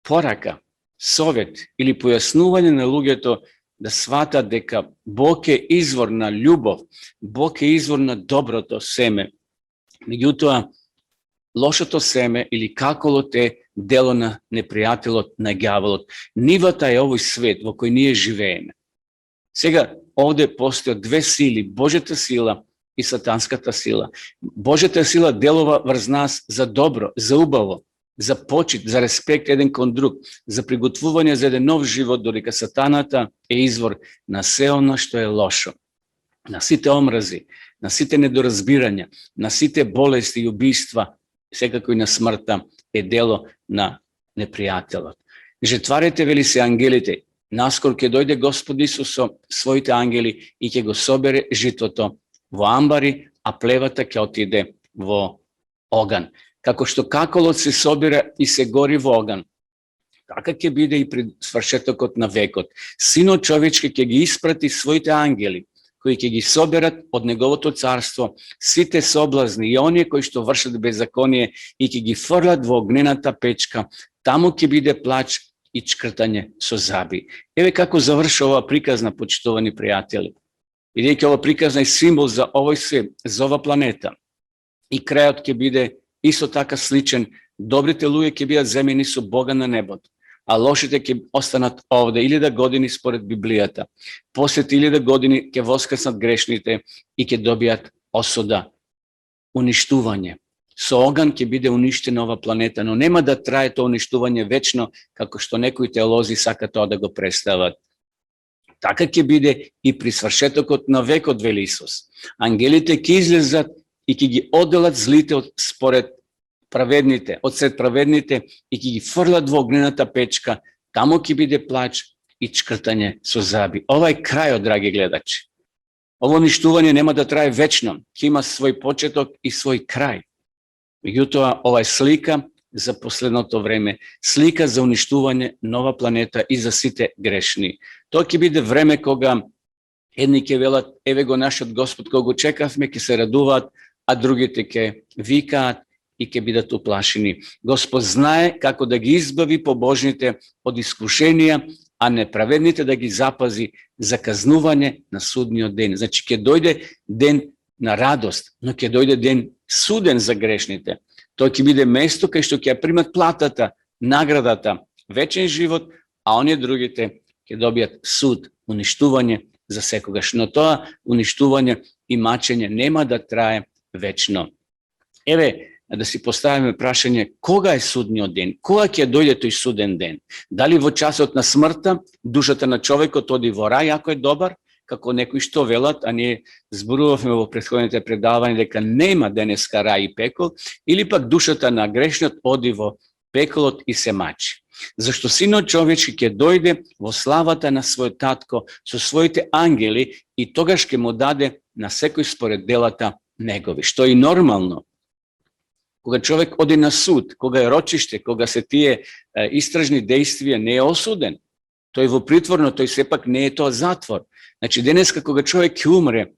poraka, sovjet ili pojasnuvanje na lugeto, da shvata deka Bog je izvor na ljubov, Bog je izvor na dobroto seme. Međutim, lošo to seme ili kakolo te delo na neprijatelot, na gjavolot. Nivata je ovoj svet vo koji nije živeme. Сега ovdje postoje dve sili, Božeta sila i satanskata sila. Božeta sila delova vrz nas za dobro, za ubavo, za počit, za respekt jedan kon drug, za prigotvuvanje za jedan nov život, dodika satanata je izvor na sve ono što je lošo. Na site omrazi, na site nedorazbiranja, na site bolesti i ubistva, svekako i na smrta je delo na neprijatelja. Žetvarite veli se angelite, naskoro ke dojde Gospod Isuso, svojite angeli i ke go sobere žitoto vo ambari, a plevata ke otide vo ogan. Kako što kakolot se sobira i se gori vo ogan, така ќе биде и пред свршетокот на векот. Синот човечки ќе ги испрати своите ангели, кои ќе ги соберат од неговото царство сите соблазни и оние кои што вршат беззаконие и ќе ги фрлат во огнената печка. Таму ќе биде плач и чкртање со заби. Еве како завршува ова приказна, почитувани пријатели. Бидејќи ова приказна е символ за овој свет, за ова планета. И крајот ќе биде исто така сличен. Добрите луѓе ќе бидат земени со Бога на небото, а лошите ќе останат овде 1000 години според Библијата. После 1000 години ќе воскреснат грешните и ќе добијат осуда, уништување. Со оган ќе биде уништена ова планета, но нема да трае тоа уништување вечно, како што некои теолози сакаат тоа да го представат. Така ќе биде и при свршетокот на векот, вели Исус. Ангелите ќе излезат и ќе ги оделат злите според праведните, од сред праведните и ќе ги фрлат во огнената печка. Тамо ќе биде плач и чкртање со заби. Ова е крајот, драги гледачи. Ово уништување нема да трае вечно, ќе има свој почеток и свој крај. Меѓутоа, ова е слика за последното време, слика за уништување нова планета и за сите грешни. Тоа ќе биде време кога едни ќе велат, еве го нашиот Господ, кога го чекавме, ќе се радуваат, а другите ќе викаат и ќе бидат уплашени. Господ знае како да ги избави побожните од искушенија, а неправедните да ги запази за казнување на судниот ден. Значи, ќе дојде ден на радост, но ќе дојде ден суден за грешните. Тоа ќе биде место кај што ќе примат платата, наградата, вечен живот, а оние другите ќе добијат суд, уништување за секогаш. Но тоа уништување и мачење нема да трае вечно. Еве, да си поставиме прашање, кога е судниот ден? Кога ќе дојде тој суден ден? Дали во часот на смртта, душата на човекот оди во рај, ако е добар, како некои што велат, а ние зборувавме во претходните предавања дека нема денеска рај и пекол, или пак душата на грешниот оди во пеколот и се мачи. Зашто Синот човечки ќе дојде во славата на својот татко со своите ангели и тогаш ќе му даде на секој според делата негови, што е нормално. Кога човек оди на суд, кога е рочиште, кога се тие истражни действија, не е осуден. Тој во притвор, но тој сепак не е тоа затвор. Значи, денеска кога човек ќе умре,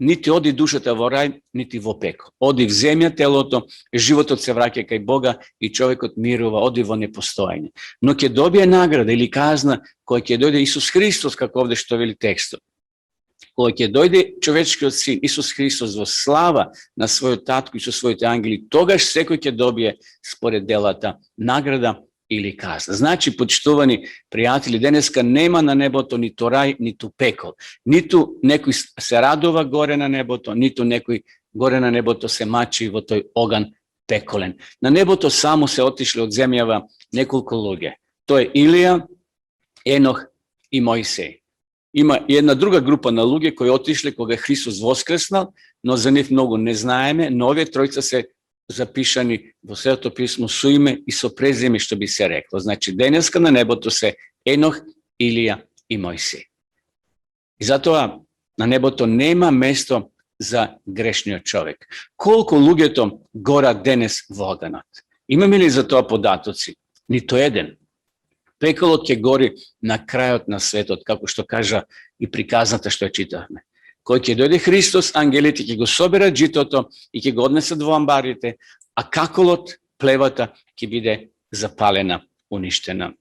niti odi dушата во рај, нити во пеко. Оди в земја телото, животот се враќа кај Бога и човекот мирува, оди во непостојање. Но ќе добие награда или казна која ќе дојде Исус Христос, како овде што вели текстот. Кога ќе дојде човечкиот син Исус Христос во слава на својот татко и со своите ангели, тогаш секој ќе добие според делата награда или казна. Значи, почитувани пријатели, денеска нема на небото ниту рај, ниту пекол. Ниту некој се радува горе на небото, ниту некој горе на небото се мачи во тој оган пеколен. На небото само се отишле од земјава неколку луѓе. Тоа е Илија, Енох и Мојсеј. Има и една друга група на луѓе кои отишле кога Христос воскреснал, но за нив многу не знаеме, но овие тројца се запишани во Светото писмо со име и со презиме, што би се рекло. Значи, денеска на небото се Енох, Илија и Мојсеј. И затоа на небото нема место за грешниот човек. Колку луѓето гора денес во оганот? Имаме ли за тоа податоци? Нито еден. Пеколот ќе гори на крајот на светот, како што кажа и приказната што ја читавме. Кој ќе дојде Христос, ангелите ќе го соберат житото и ќе го однесат во амбарите, а каколот, плевата, ќе биде запалена, уништена.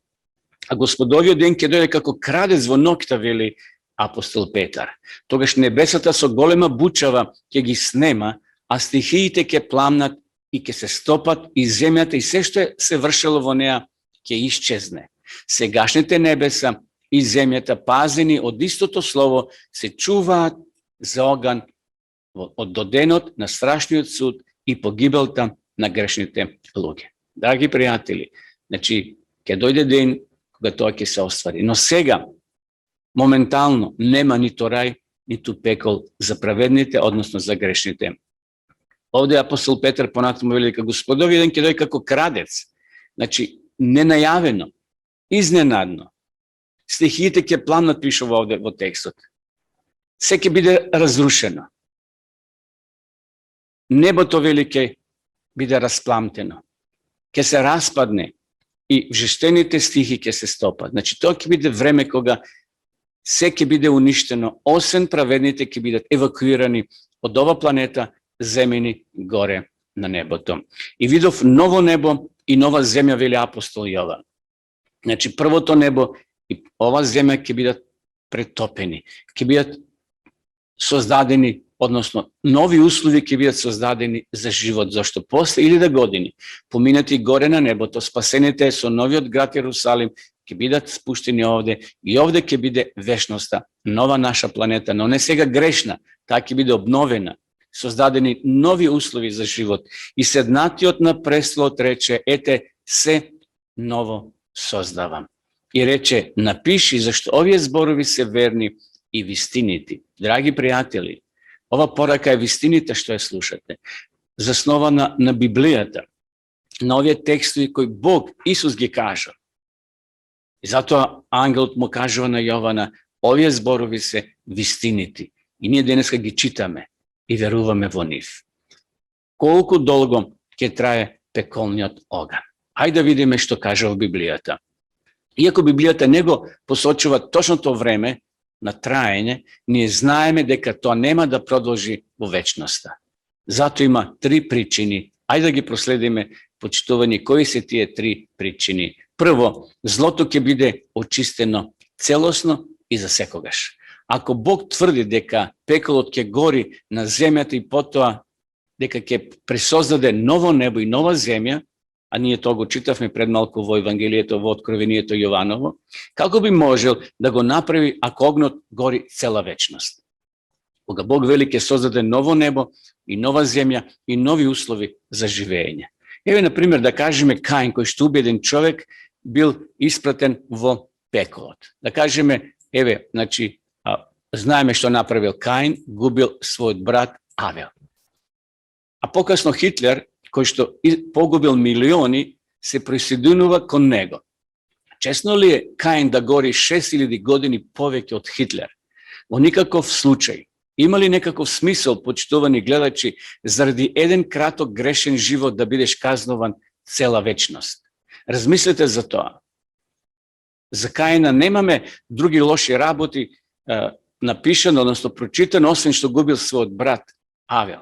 А Господовиот ден ќе дојде како крадец во ноќта, вели апостол Петар. Тогаш небесата со голема бучава ќе ги снема, а стихиите ќе пламнат и ќе се стопат и земјата и се што се вршело во неа ќе исчезне. Сегашните небеса и земјата, пазени од истото слово, се чуваат за оган од до денот на страшниот суд и погибелта на грешните луѓе. Драги пријатели, значи, ќе дојде ден кога тоа ќе се оствари. Но сега, моментално, нема ниту рај, ниту пекол за праведните, односно за грешните. Овде апостол Петар понатаму вели дека Господовиот ден ќе дојде како крадец. Значи, ненајавено, изненадно. Стихиите ќе пламнат, пишува овде во текстот. Се ќе биде разрушено. Небото, вели, ќе биде распламтено. Ќе се распадне и вжестените стихи ќе се стопат. Значи, тоа ќе биде време кога се ќе биде уништено, освен праведните ќе бидат евакуирани од ова планета, земени горе на небото. И видов ново небо и нова земја, вели апостол Јован. Значи, првото небо и ова земја ќе бидат претопени, ќе бидат создадени, односно нови услови ќе бидат создадени за живот, зашто после 1000 години поминати горе на небото, спасените со новиот град Јерусалим ќе бидат спуштени овде и овде ќе биде вечноста, нова наша планета, но не сега грешна, таа ќе биде обновена, создадени нови услови за живот. И седнатиот на престолот рече: ете, се ново создавам. И рече: напиши, зашто овие зборови се верни и вистинити. Драги пријатели, ова порака е вистините што ја слушате, заснована на Библијата, на овие текстови кои Бог, Исус ги кажа. И затоа ангелот му кажува на Јована: овие зборови се вистинити. И ние денеска ги читаме и веруваме во нив. Колку долго ќе трае пеколниот оган? Ајде да видиме што кажа во Библијата. Иако Библијата не го посочува точното време на траење, ние знаеме дека тоа нема да продолжи во вечноста. Зато има 3 причини. Ајде да ги проследиме, почитувани, кои се тие 3 причини. Прво, злото ќе биде очистено целосно и за секогаш. Ако Бог тврди дека пеколот ќе гори на земјата и потоа дека ќе пресоздаде ново небо и нова земја, а ние тоа го читавме пред малку во Евангелието, во Откровението Јованово, како би можел да го направи ако огнот гори цела вечност? Кога Бог вели ќе создаде ново небо и нова земја и нови услови за живење. Еве, например, да кажеме Каин, кој што убеден човек, бил испратен во пеколот. Да кажеме, еве, значи, знаеме што направил Каин, губил својот брат Авел. А покасно Хитлер, кој што погубил милиони, се присоединува кон него. Чесно ли е Каин да гори 6000 години повеќе од Хитлер? Во никаков случај. Има ли некаков смисол, почитувани гледачи, заради еден краток грешен живот да бидеш казнуван цела вечност? Размислете за тоа. За Каина немаме други лоши работи, напишано, odnosno pročitano, osim što gubil svoj brat Avel.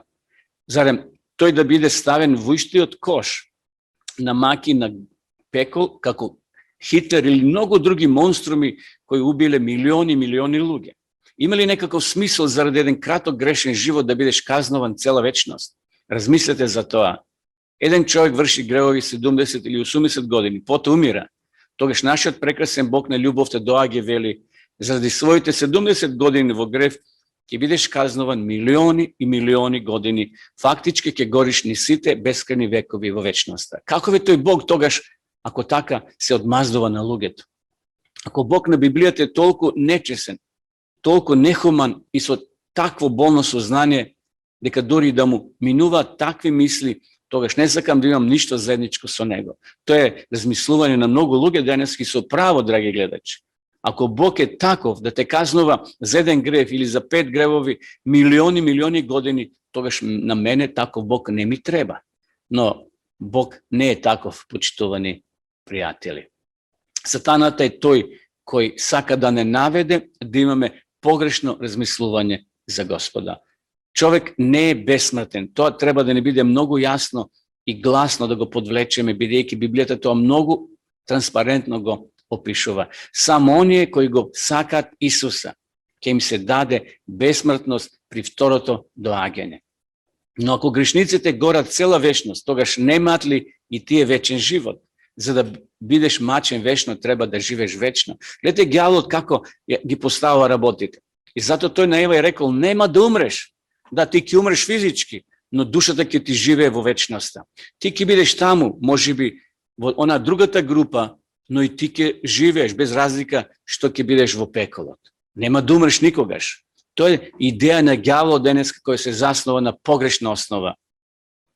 Zarem той да биде ставен во истиот кош на маки на пекол, како Хитлер или многу други монструми кои убиле милиони луѓе? Има ли некаков смисол заради еден краток грешен живот да бидеш казнован цела вечност? Размислете за тоа. Еден човек врши гревови 70 или 80 години, потоа умира. Тогаш нашиот прекрасен Бог на љубовта доаѓа вели, заради своите 70 години во грев, ќе бидеш казнован милиони години. Фактички ќе гориш ни сите бескрајни векови во вечноста. Каков е тој Бог тогаш, ако така се одмаздува на луѓето? Ако Бог на Библијата е толку нечесен, толку нехуман и со такво болно сознание, дека дори да му минуваат такви мисли, тогаш не сакам да имам ништо заедничко со него. Тоа е размислување на многу луѓе денески со право, драги гледачи. Ако Бог е таков да те казнува за еден грев или за 5 гревови милиони години, тогаш на мене таков Бог не ми треба. Но Бог не е таков, почитувани пријатели. Сатаната е тој кој сака да не наведе да имаме погрешно размислување за Господа. Човек не е бесмртен. Тоа треба да не биде многу јасно и гласно да го подвлечеме, бидејќи Библијата тоа многу транспарентно го опишува. Само оние кои го сакат Исуса, ќе им се даде бесмртност при второто доаѓање. Но ако грешниците горат цела вечност, тогаш немаат ли и тие вечен живот? За да бидеш мачен вечно, треба да живееш вечно. Гледате ѓаволот како ги поставува работите. И затоа тој на Ева е рекол, нема да умреш. Да, ти ќе умреш физички, но душата ќе ти живее во вечноста. Ти ќе бидеш таму, можеби во она другата група, но и ти ќе живееш без разлика што ќе бидеш во пеколот. Нема да умреш никогаш. Тоа е идеја на ѓаволот денес која се заснова на погрешна основа.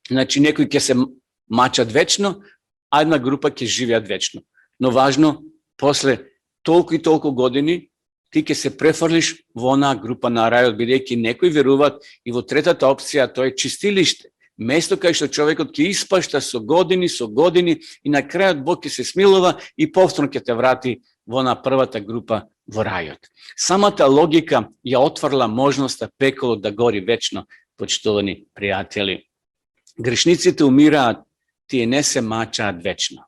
Значи некои ќе се мачат вечно, а една група ќе живеат вечно. Но важно, после толку и толку години, ти ќе се префрлиш во онаа група на рајот, бидејќи некои веруваат и во третата опција, тоа е чистилиште. Место кај што човекот ќе испашта со години и на крајот Бог ќе се смилува и повторно ќе те врати во на првата група во рајот. Самата логика ја отврла можноста пеколот да гори вечно, почитувани пријатели. Грешниците умираат, тие не се мачаат вечно.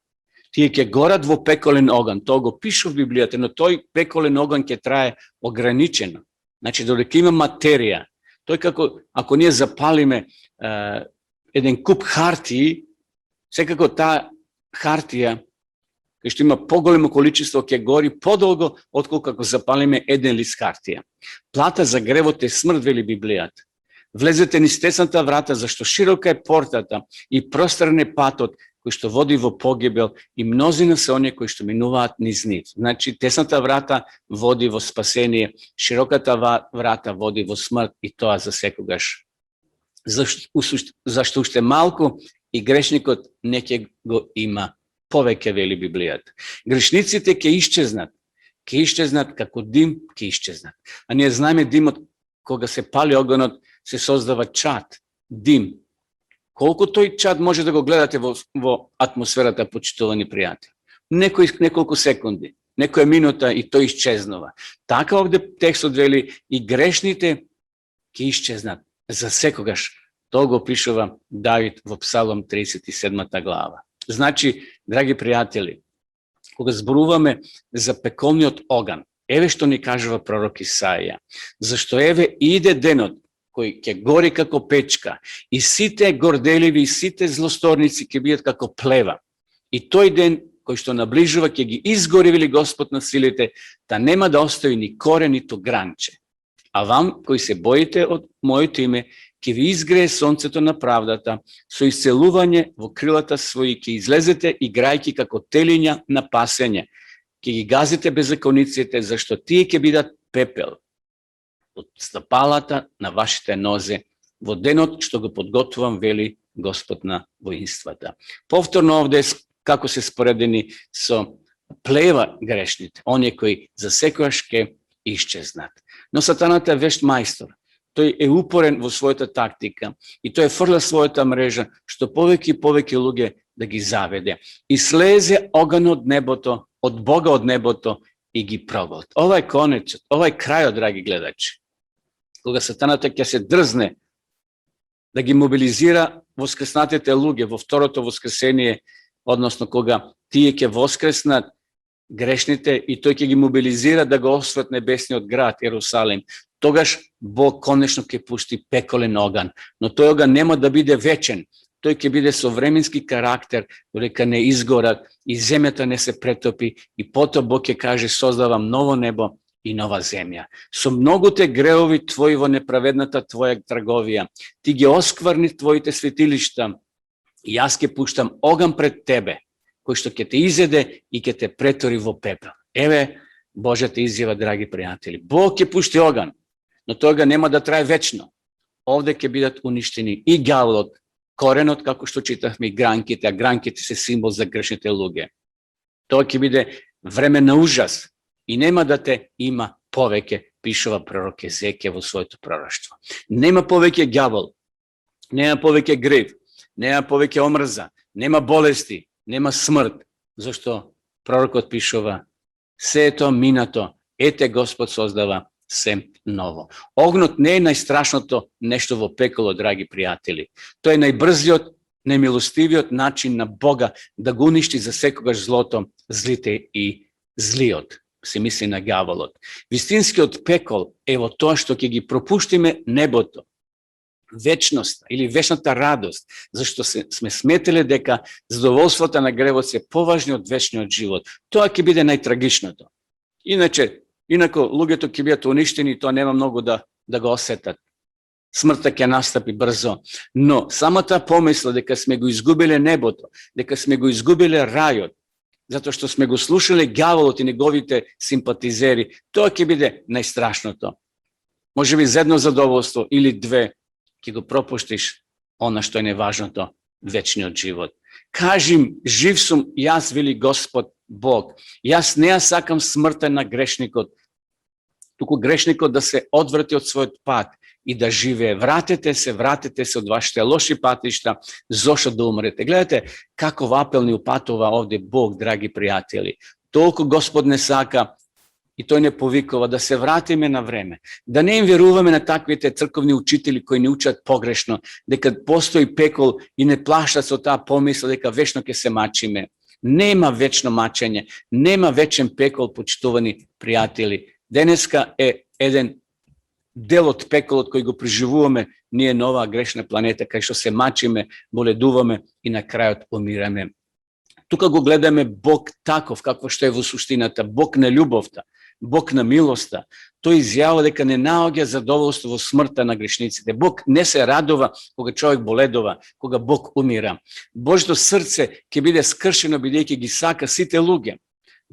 Тие ќе горат во пеколен оган, тоа го пише в Библијата, но тој пеколен оган ќе трае ограничено. Значи, додека има материја, тој како, ако ние запалиме еден куп хартии, секако таа хартија, кај што има поголемо количество, ќе гори подолго, отколку ако запалиме еден лист хартија. Плата за гревот е смрт, вели Библијата. Влезете низ тесната врата, зашто широка е портата и прострен е патот, кој што води во погибел, и мнозина се оние кои што минуваат низ нив. Значи, тесната врата води во спасение, широката врата води во смрт, и тоа за секогаш. Зашто уште малку и грешникот не ќе го има повеќе, вели Библијата. Грешниците ќе исчезнат како дим, ќе исчезнат. А ние знаеме димот, кога се пали огнот, се создава чад, дим. Колку тој чад може да го гледате во атмосферата, почитувани пријатели? Неколку секунди, некоја минута и тој исчезнува. Така овде текстот вели и грешните ќе исчезнат за секогаш. Тоа го пишува Давид во Псалом 37 глава. Значи, драги пријатели, кога зборуваме за пеколниот оган, еве што ни кажува пророк Исаија. Зашто еве иде денот кој ќе гори како печка и сите горделиви и сите злосторници ќе бидат како плева. И тој ден кој што наближува ќе ги изгори, вели Господ на силите, та нема да остави ни корен, ниту гранче. А вам кои се боите од моето име, ќе ви изгрее сонцето на правдата, со исцелување во крилата своји ќе излезете играјки како телиња на пасење. Ќе ги газите беззакониците, зашто тие ќе бидат пепел од стапалата на вашите нозе во денот што го подготвувам, вели Господ на воинствата. Повторно овде како се споредени со плева грешните, оние кои за секојаш ќе исчезнат. Но сатаната е вешт мајстор. Тој е упорен во својата тактика и тој фрла својата мрежа што повеќе и повеќе луѓе да ги заведе. И слезе оган од небото, од Бога од небото и ги проголт. Ова е конечот, ова е крајот, драги гледачи. Кога сатаната ќе се дрзне да ги мобилизира воскреснатите луѓе во второто воскресение, односно кога тие ќе воскреснат грешните и тој ќе ги мобилизира да го освет небесниот град Ерусалим, тогаш Бог конечно ќе пушти пеколен оган, но тој оган нема да биде вечен, тој ќе биде со временски карактер, додека не изгорат и земјата не се претопи и потоа Бог ќе каже создавам ново небо и нова земја. Со многуте греови твои во неправедната твоја трговија, ти ги оскврни твоите светилишта, и јас ќе пуштам оган пред тебе, кој што ќе те изеде и ќе те претори во пепел. Еве Божјата изјава, драги пријатели. Бог ќе пушти оган, но тој нема да трае вечно. Овде ќе бидат уништени и ѓаволот, коренот, како што читавме, и гранките, а гранките се символ за грешните луѓе. Тоа ќе биде време на ужас и нема да те има повеќе, пишува пророк Езекија во своето пророштво. Нема повеќе ѓавол, нема повеќе грев, нема повеќе омрза, нема болести, нема смрт, зашто пророкот пишува се е тоа минато, ете Господ создава се ново. Огнот не е најстрашното нешто во пеколо, драги пријатели. Тоа е најбрзиот, најмилостивиот начин на Бога да го уништи за секогаш злото, злите и злиот. Се мисли на ѓаволот. Вистинскиот пекол е во тоа што ќе ги пропуштиме небото, вечноста или вечната радост, зашто сме сметеле дека задоволството на гревот се поважни од вечниот живот. Тоа ќе биде најтрагичното. Инако луѓето ќе бидат уништени и тоа нема многу да го осетат. Смртта ќе настапи брзо, но самата помисла дека сме го изгубиле небото, дека сме го изгубиле рајот, затоа што сме го слушале ѓаволот и неговите симпатизери, тоа ќе биде најстрашното. Можеби за едно задоволство или две ќе го пропуштиш она што е неважното, вечниот живот. Кажим, жив сум јас, вели Господ Бог. Јас не ја сакам смртта на грешникот, туку грешникот да се одврати од својот пат и да живее. Вратете се од вашите лоши патишта, зошто да умрете. Гледате како апел ни упатува овде Бог, драги пријатели. Толку Господ не сака и тој не повикува да се вратиме на време, да не им веруваме на таквите црковни учители кои ни учат погрешно, дека постои пекол и не плашат со таа помисла дека вечно ќе се мачиме. Нема вечно мачење, нема вечен пекол, почитувани пријатели. Денеска е еден дел од пеколот кој го преживуваме ние на оваа грешна планета, кај што се мачиме, боледуваме и на крајот умираме. Тука го гледаме Бог таков, какво што е во суштината, Бог на љубовта, Бог на милоста. Тој изјавува дека не наоѓа задоволство во смртта на грешниците. Бог не се радува кога човек боледува, кога Бог умира. Божјото срце ќе биде скршено бидејќи ги сака сите луѓе.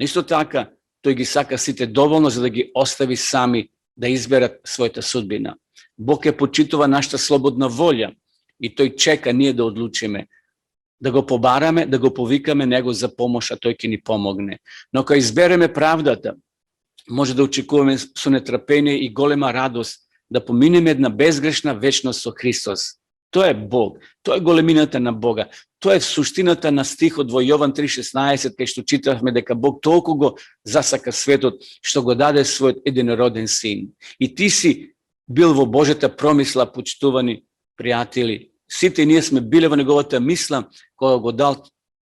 Исто така, тој ги сака сите доволно за да ги остави сами да изберат својата судбина. Бог ја почитува нашата слободна волја и тој чека ние да одлучиме, да го побараме, да го повикаме него за помош, а тој ќе ни помогне. Но кога избереме правдата, може да очекуваме со нетрпение и голема радост да поминеме една безгрешна вечност со Христос. Тоа е Бог, тоа е големината на Бога. Тоа е суштината на стихот во Јован 3:16, кај што читавме дека Бог толку го засака светот, што го даде својот единороден син. И ти си бил во Божјата промисла, почитувани пријатели. Сите ние сме биле во неговата мисла, кога го дал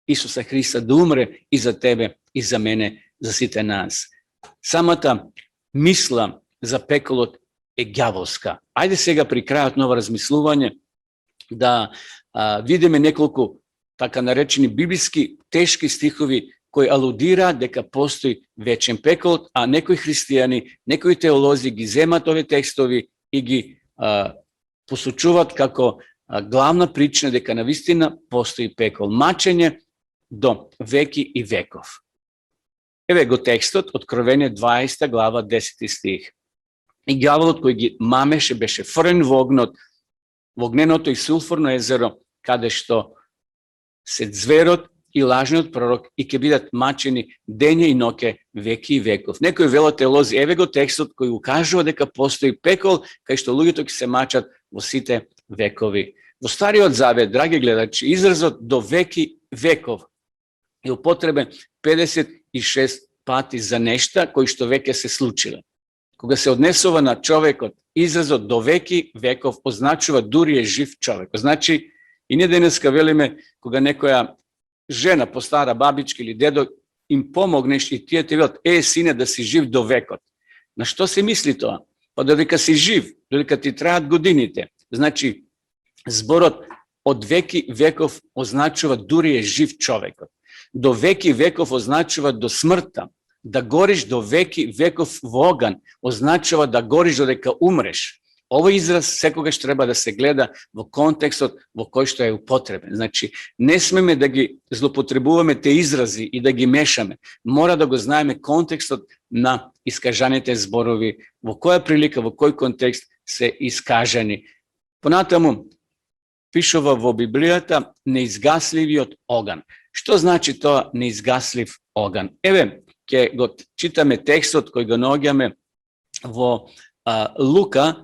Исуса Христа да умре и за тебе, и за мене, за сите нас. Самата мисла за пеколот е ѓаволска. Ајде сега при крајот на ова размислување да видиме неколку така наречени библиски тешки стихови кои алудираат дека постои вечен пекол, а некои христијани, некои теолози ги земат овие текстови и ги посочуваат како главна причина дека навистина постои пекол. Мачење до веки и веков. Еве го текстот, Откровение 20 глава 10 стих. И ѓаволот кој ги мамеше беше фрлен во огненото и сулфурно езеро, каде што се зверот и лажниот пророк и ќе бидат мачени дење и ноќе веки и веков. Некои велат теолози, еве го текстот кој укажува дека постои пекол, кај што луѓето ќе се мачат во сите векови. Во Стариот Завет, драги гледачи, изразот до веки веков е употребен 56 pati za nešta koji što veke se slučile. Koga se odnesova na čovekot izrazot do veki vekov označava duri je živ čovek. Znači, i nije deneska velime koga nekoja žena postara babički ili dedo im pomogneš i ti te velit, sine da si živ do vekot. Na što se misli to? Pa dodeka si živ, dodeka ti trajat godinite. Znači, zborot od veki vekov označava duri je živ čovekot. Do veki vekov označava do smrta. Da goriš do veki vekov vogan označava da goriš dodeka umreš. Ovo izraz sekogaš treba da se gleda v kontekstu v koji što je upotreban. Znači, ne smeme da gi zlopotrebujeme te izrazi i da gi mešame. Mora da go znajeme kontekstot na iskažanite zborovi, v koja prilika, v koji kontekst se iskažani. Ponatamo, pišova v Biblijata neizgaslivi od ogan. Što znači to neizgasliv ogan? Eve, ke go čitame tekstot koji ga nogjame v Luka,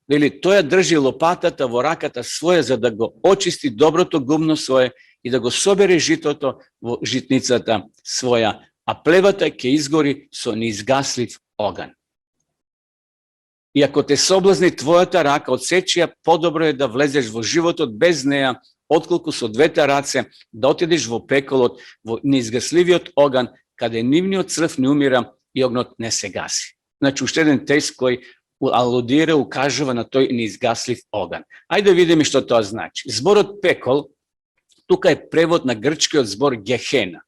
veli, toja drži lopatata vo rakata svoje za da go očisti dobroto gumno svoje i da go sobere žitoto vo žitnicata svoja, a plevata ke izgori so neizgasliv ogan. I ako te soblazni tvojata raka odsečija, podobro je da vlezeš vo životot bez neja, otkoliko su dveta race, da otideš vo pekolot, vo neizgasliviot ogan, kada je nivnio crv ne umira i ognot ne se gasi. Znači, ušte jedan tekst koji aludira, ukažava na toj neizgasliv ogan. Ajde vidimo što to znači. Zbor od pekol, tukaj je prevod na grčki od zbor Gehena.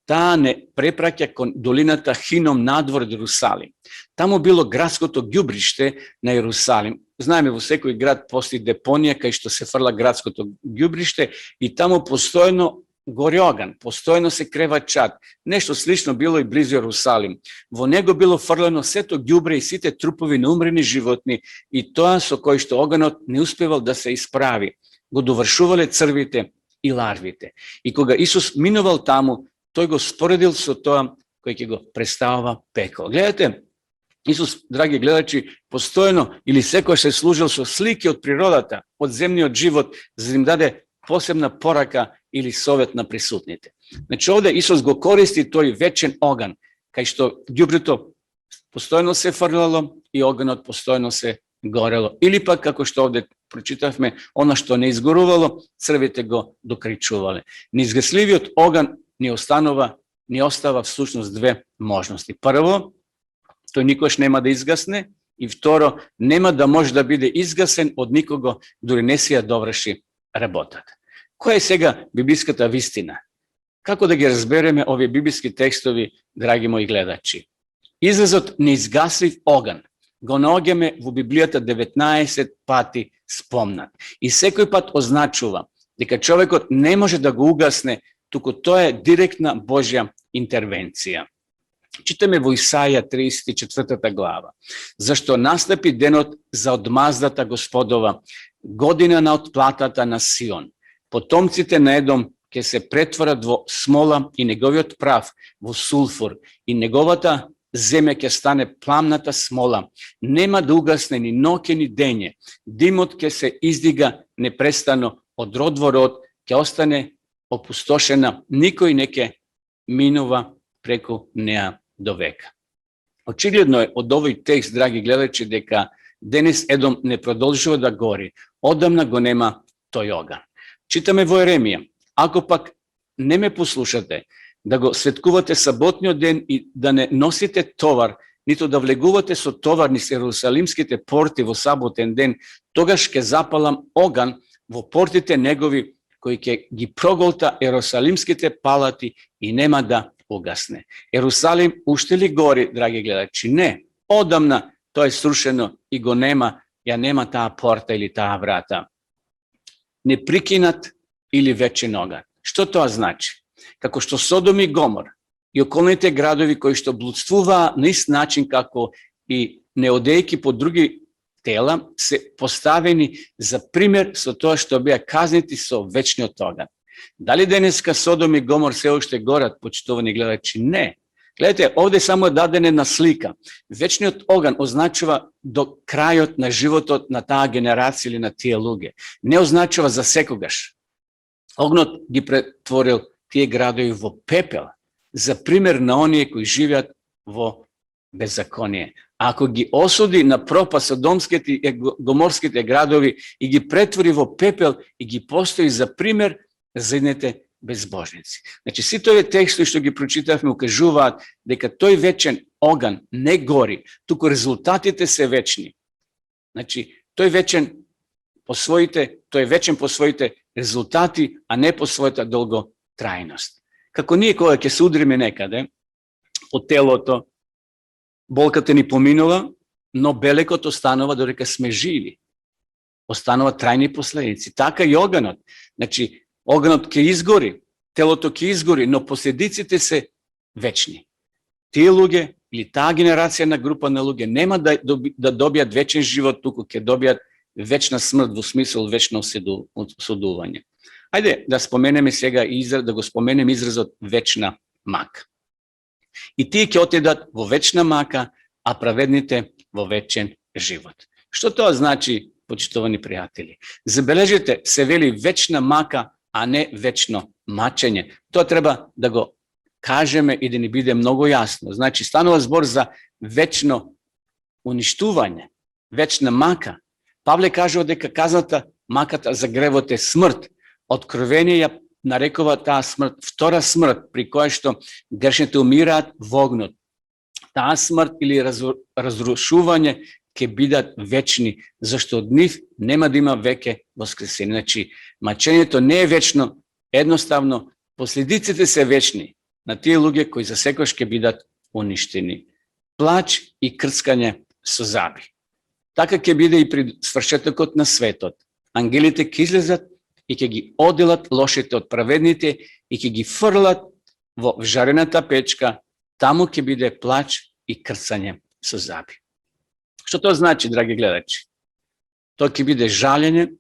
Ta ne preprakja kon dolinata Hinom nadvor Jerusalim. Tamo bilo gradskoto gjubrište na Jerusalim. Znajme, u sekoj grad postoji deponija kaj što se frla gradskoto gjubrište i tamo postojno gori ogan, postojno se kreva čad. Nešto slično bilo i blizu Jerusalim. Vo nego bilo frleno sve to đubre i site trupovi neumreni životni i to so koji što oganot ne uspjeval da se ispravi. Go dovršuvale crvite i larvite. I koga Isus minoval tamo, toj go sporedil so to koji go predstavava peklo. Gledajte, Isus, dragi gledači, postojno ili sve koje se služil so slike od prirodata, od zemlje, od život, za im dade posebna poraka ili sovet na prisutnite. Znači ovdje Isus go koristi toj večen ogan, kaj što đubrito postojno se frljalo i oganot postojno se gorelo. Ili pa kako što ovdje pročitavme, ono što ne izgoruvalo, crvite go dokričuvale. Neizgasljiviot ogan ni ostanova, ni ostava slučnost dve možnosti. Prvo, to nikoš nema da izgasne i vtoro, nema da može da bide izgasen od nikogo dok ne sija dovrši работата. Koja je сега biblijskата vistina? Kako da gi razbereme ovi biblijski tekstovi, dragi moji gledači? Izrazot neizgasliv ogan go nogjame u Biblijata 19 pati spomnat. I sekoj pat označuva da čovjekot ne može da go ugasne, tuko to je direktna Božja intervencija. Čitame u Isaija 34. glava. Zašto nastupi denot za odmazdata gospodova, godina na otplatata na Sion. Potomcite na Edom, ke se pretvara vo smola i negoviot prav vo sulfur i negovata zemlja ke stane plamnata smola. Nema da ugasne ni noke ni denje. Dimot ke se izdiga neprestano od rod vo rod, ke ostane opustošena, nikoj neke minuva preko neja do veka. Očigledno je od ovoj tekst, dragi gledači, deka Denis Edom ne produžava da gori. Odamna go nema toj ogan. Čitame vo Jeremija. Ako pak ne me poslušate, da go svetkuvate sabotnio den i da ne nosite tovar, nito da vleguvate so tovar ni s jerusalimskite porti vo saboten den, togaš ke zapalam ogan vo portite negovi koji ke gi progolta jerusalimskite palati i nema da ugasne. Jerusalim ušte li gori, dragi gledači? Ne. Odamna to je srušeno i go nema, ja nema ta porta ili ta vrata. Ne prikinat ili večen ogan. Što to znači? Kako što Sodom i Gomor i okolnite gradovi koji što bludstvuva na ist način kako i neodejki po drugi tela se postaveni za primjer so to što bija kazniti so večni od toga. Da li deneska Sodom i Gomor sve ošte gorat, počtovani gledači? Ne. Gledajte, ovdje samo je dadene na slika. Večni od ogan označava do krajot na životot na ta generacija ili na tije luge. Ne označava za sekogaš. Ognot gi pretvoril tije gradovi vo pepel. za primjer na onije koji živjat vo bezakonije. Ako gi osudi na propast sodomske i gomorske te gradovi i gi pretvori vo pepel i gi postoji za primjer za jednete bezbožnici. Znači, svi to je tekstovi što gi pročitavme ukažuvat дека той вечен оган не гори, туку резултатите се вечни. Значи, тој е вечен по своите резултати, а не по својата долготрајност. Како ние кога ќе се удриме некаде, по телото, болката ни поминува, но белекот останува додека сме живи. Останува трајни последици. Така и оганот. Значи, оганот ќе изгори, телото ќе изгори, но последиците се вечни. Тие луѓе или таа генерација на група на луѓе нема да добијат вечен живот, туку ќе добијат вечна смрт во смисол вечно осудување. Ајде да споменеме сега да го споменем изразот вечна мака. И тие ќе отидат во вечна мака, а праведните во вечен живот. Што тоа значи, почитувани пријатели? Забележете, се вели вечна мака, а не вечно мачење. Тоа треба да го кажеме и да ни биде многу јасно. Значи, станува збор за вечно уништување, вечна мака. Павле кажува дека казната маката за гревот е смрт. Откровение ја нарекува таа смрт втора смрт, при која што грешните умираат во огнот. Таа смрт или разрушување ќе бидат вечни, зашто од нив нема да има веќе воскресение. Значи, мачењето не е вечно, едноставно последиците се вечни на тие луѓе кои за секојаш ќе бидат уништени. Плач и крцкање со заби. Така ќе биде и при свршетокот на светот. Ангелите ќе излезат и ќе ги оделат лошите од праведните и ќе ги фрлат во жарената печка. Таму ќе биде плач и крцање со заби. Што тоа значи, драги гледачи? Тоа ќе биде жалење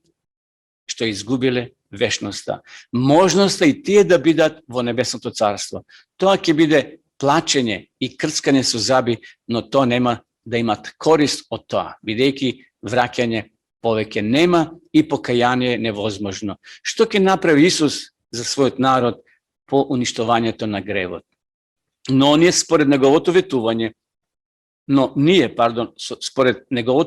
што изгубиле вечноста. Можноста и тие да бидат во небесното царство. Тоа ќе биде плачење и крцкање со заби, но тоа нема да имат корист од тоа, бидејќи враќање повеќе нема и покаяние невозможно. Што ќе направи Исус за својот народ по уништувањето на гревот? Но ние според неговото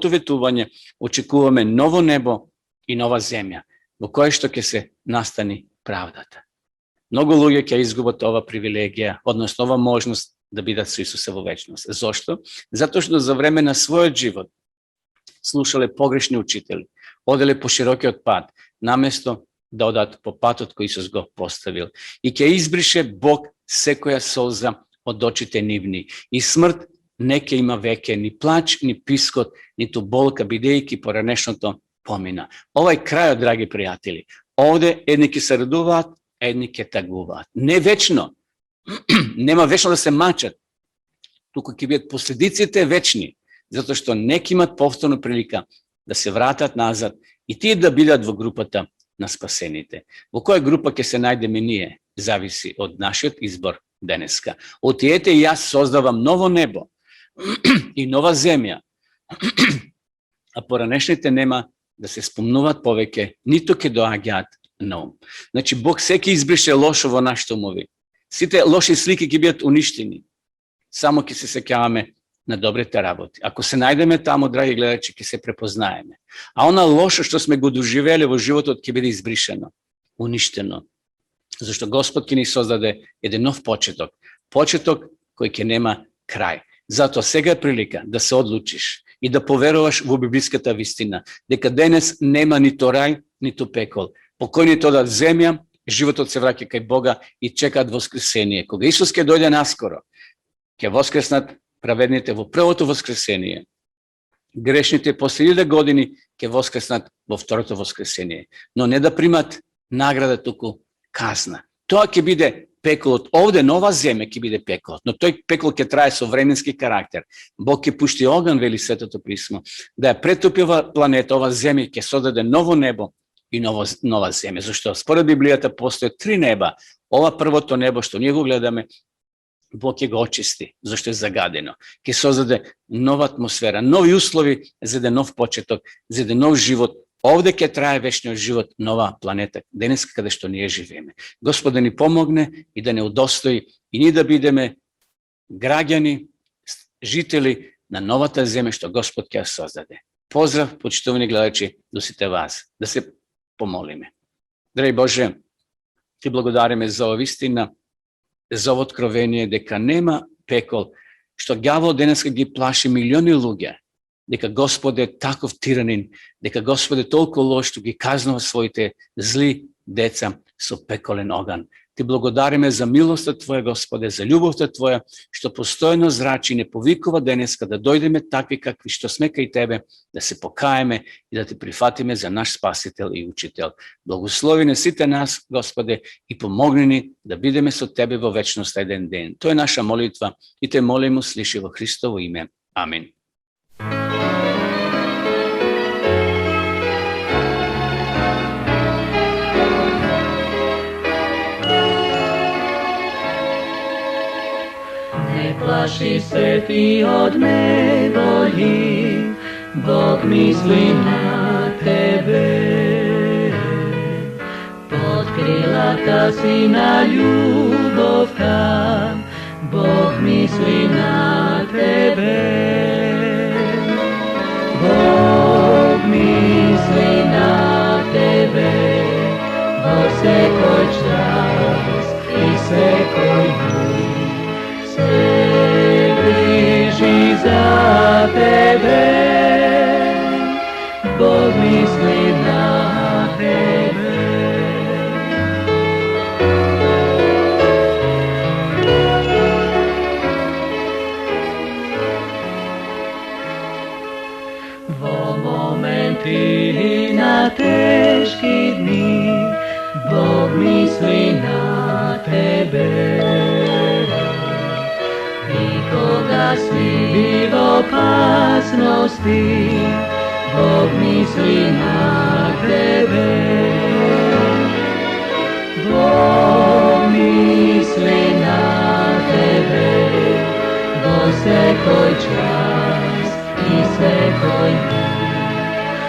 ветување очекуваме ново небо и нова земја, во која што ќе се настани правдата. Многу луѓе ќе изгубат ова привилегија, односно ова можност да бидат со Исуса во вечност. Зошто? Затоа што за време на својот живот слушале погрешни учители, оделе по широкиот пат, наместо да одат по патот кој Исус го поставил. И ќе избрише Бог секоја солза од очите нивни. И смрт не ќе има веќе ни плач, ни пискот, ниту болка, бидејќи поранешното помина. Ова е крајот, драги пријатели. Овде едни ќе се радуваат, едни ќе тагуваат. Не вечно. Нема вечно да се мачат. Туку ќе бидат последиците вечни, затоа што неки имат повторно прилика да се вратат назад и тие да бидат во групата на спасените. Во која група ќе се најдеме ние, зависи од нашиот избор денеска. Отиете и јас создавам ново небо и нова земја, а поранешните нема да се спомнуваат повеќе, ниту ќе доаѓаат на ум. Значи, Бог секи избрише лошо во нашите умови. Сите лоши слики ќе бидат уништени. Само ќе се сеќаваме на добрите работи. Ако се најдеме таму, драги гледачи, ќе се препознаеме. А она лошо што сме го доживеле во животот ќе биде избришено, уништено. Зашто Господ ќе ни создаде еден нов почеток. Почеток кој ќе нема крај. Затоа сега е прилика да се одлучиш и да поверуваш во библиската вистина, дека денес нема ниту рај, ниту пекол. Покојните одат земја, животот се враќа кај Бога и чекаат воскресение. Кога Исус ќе дојде наскоро, ќе воскреснат праведните во првото воскресение. Грешните после 1000 години ќе воскреснат во второто воскресение. Но не да примат награда, туку казна. Тоа ќе биде пеколот. Овде нова земја ќе биде пеколот, но тој пекол ќе трае со временски карактер. Бог ќе пушти оган, вели Светото писмо, да ја претопи планета, ова земја ќе создаде ново небо и нова земја. Зашто според Библијата постојат 3 неба. Ова првото небо што ние го гледаме, Бог ќе го очисти, зашто е загадено. Ќе создаде нова атмосфера, нови услови за еден нов почеток, за еден нов живот Ovde ќе трае вечниот живот на оваа планета, денеска каде што ние живееме. Господ да ни помогне и да не удостои и ние да бидеме граѓани, жители на новата земја што Господ ќе ја создаде. Поздрав, почитувани гледачи, до сите вас. Да се помолиме. Драги Боже, Ти благодариме за ова вистина, за ова откровение дека нема пекол, што ѓавол денеска ги плаши милиони луѓе, дека Господ е таков тиранин, дека Господ е толку лош што ги казнува своите зли деца со пеколен оган. Ти благодариме за милоста Твоја, Господе, за љубовта Твоја, што постојано зрачи и не повикува денеска да дојдеме такви какви што сме кај Тебе, да се покаеме и да Те прифатиме за наш Спасител и Учител. Благослови на сите нас, Господе, и помогни ни да бидеме со Тебе во вечност еден ден. Тоа е наша молитва и Те молимо, слиши во Христово име. Амин. Plaši se ti od nevolji, Bog misli na tebe. Pod krilata Sina ljubovka, Bog misli na tebe. Bog misli na tebe, vo sekoj čas i sekoj dni. Se bliži za tebe, Bog misli na tebe. Vo momenti na teški dni, Bog misli na tebe. Koga si v opasnosti, Bog misli na tebe. Bog misli na tebe, vo sekoj čas i sekoj dni.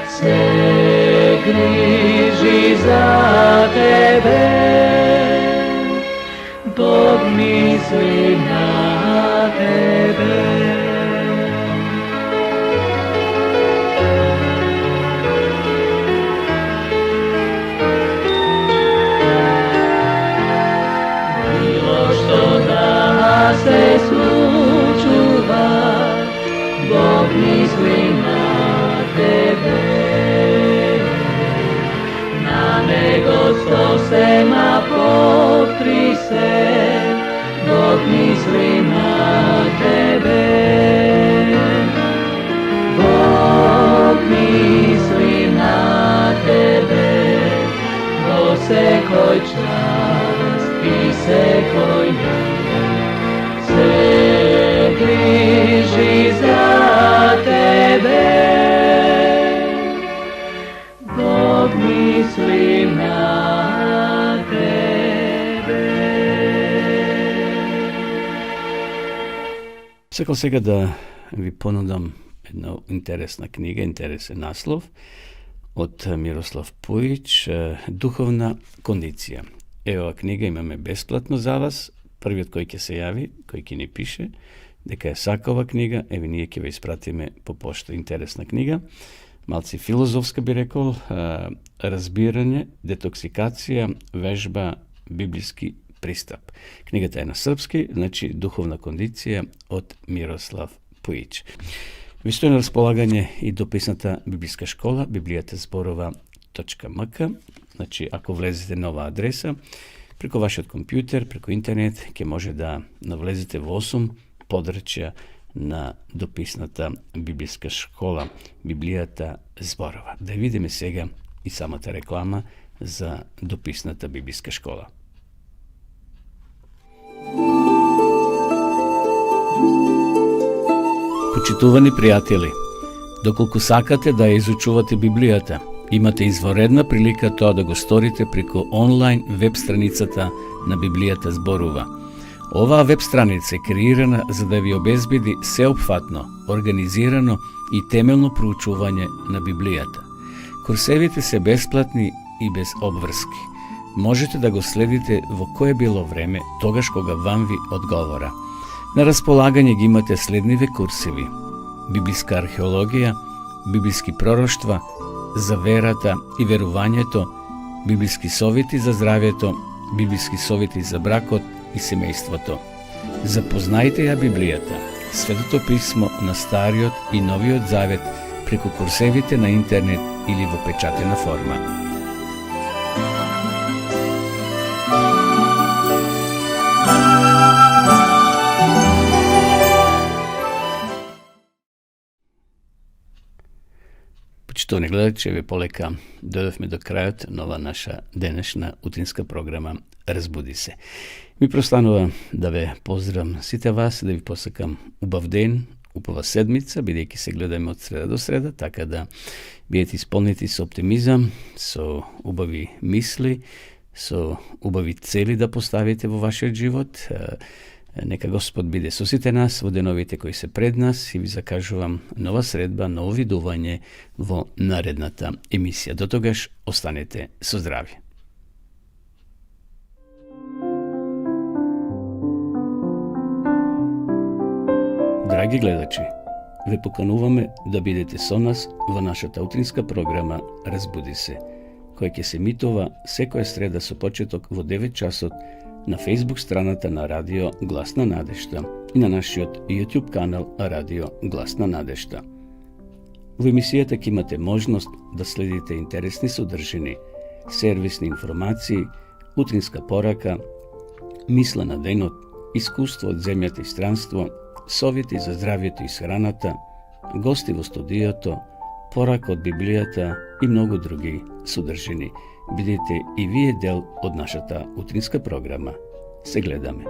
Se griži za tebe, Bog misli na tebe. Bilo što da se slučuva, Bog misli na tebe. Na nego što se ma potri se, Bog misli na tebe. Bog misli na tebe, vo sekoj čas i sekoj dan. Se bliži za tebe, Bog misli na tebe. Сакам сега да ви понудам една интересна книга, интересен наслов од Мирослав Пуич, Духовна кондиција. Ева книга имаме бесплатно за вас. Првиот кој ќе се јави, кој ќе ни пише дека е сака ова книга, еве ние ќе ве испратиме по пошта. Интересна книга, малци филозофска би рекол, разбирање, детоксикација, вежба, библиски пристап. Книгата е на српски, значи Духовна кондиција од Мирослав Пуич. Ви стои на располагање и дописната библиска школа, библијата зборова.мк. Значи, ако влезете на оваа адреса, преку вашиот компјутер, преку интернет, ќе може да навлезете во 8 подрачја на дописната библиска школа, библијата зборова. Да видиме сега и самата реклама за дописната библиска школа. Почитувани пријатели, доколку сакате да ја изучувате Библијата, имате изворедна прилика тоа да го сторите преку онлайн веб страницата на Библијата зборува. Оваа веб страница е креирана за да ви обезбеди сеопфатно, организирано и темелно проучување на Библијата. Курсевите се бесплатни и без обврски. Можете да го следите во кое било време, тогаш кога вам ви одговора. На располагање ги имате следниве курсеви: библиска археологија, библиски пророштва, за верата и верувањето, библиски совети за здравјето, библиски совети за бракот и семејството. Запознајте ја Библијата, Светото писмо на Стариот и Новиот Завет преку курсевите на интернет или во печатена форма. Почитувани гледачи, ве полека дојдовме до крајот на ова наша денешна утринска програма Разбуди се. Ми простанува да ве поздравам сите вас, да ви посакам убав ден, убава седмица, бидејќи се гледаме од среда до среда, така да бидете исполнети со оптимизам, со убави мисли, со убави цели да поставите во вашиот живот. Нека Господ биде со сите нас во деновите кои се пред нас и ви закажувам нова средба, ново видување во наредната емисија. До тогаш останете со здравје. Драги гледачи, ве покануваме да бидете со нас во нашата утринска програма Разбуди се, која ќе се емитува секоја среда со почеток во 9 часот на Facebook страната на Радио Гласна надежда и на нашиот YouTube канал Радио Гласна надежда. Во емисијата ќе имате можност да следите интересни содржини, сервисни информации, утринска порака, мисла на денот, искуство од земјата и странство, совети за здравјето и схраната, гости во студиото, порака од Библијата и многу други содржини. Бидете и вие дел од нашата утринска програма. Се гледаме.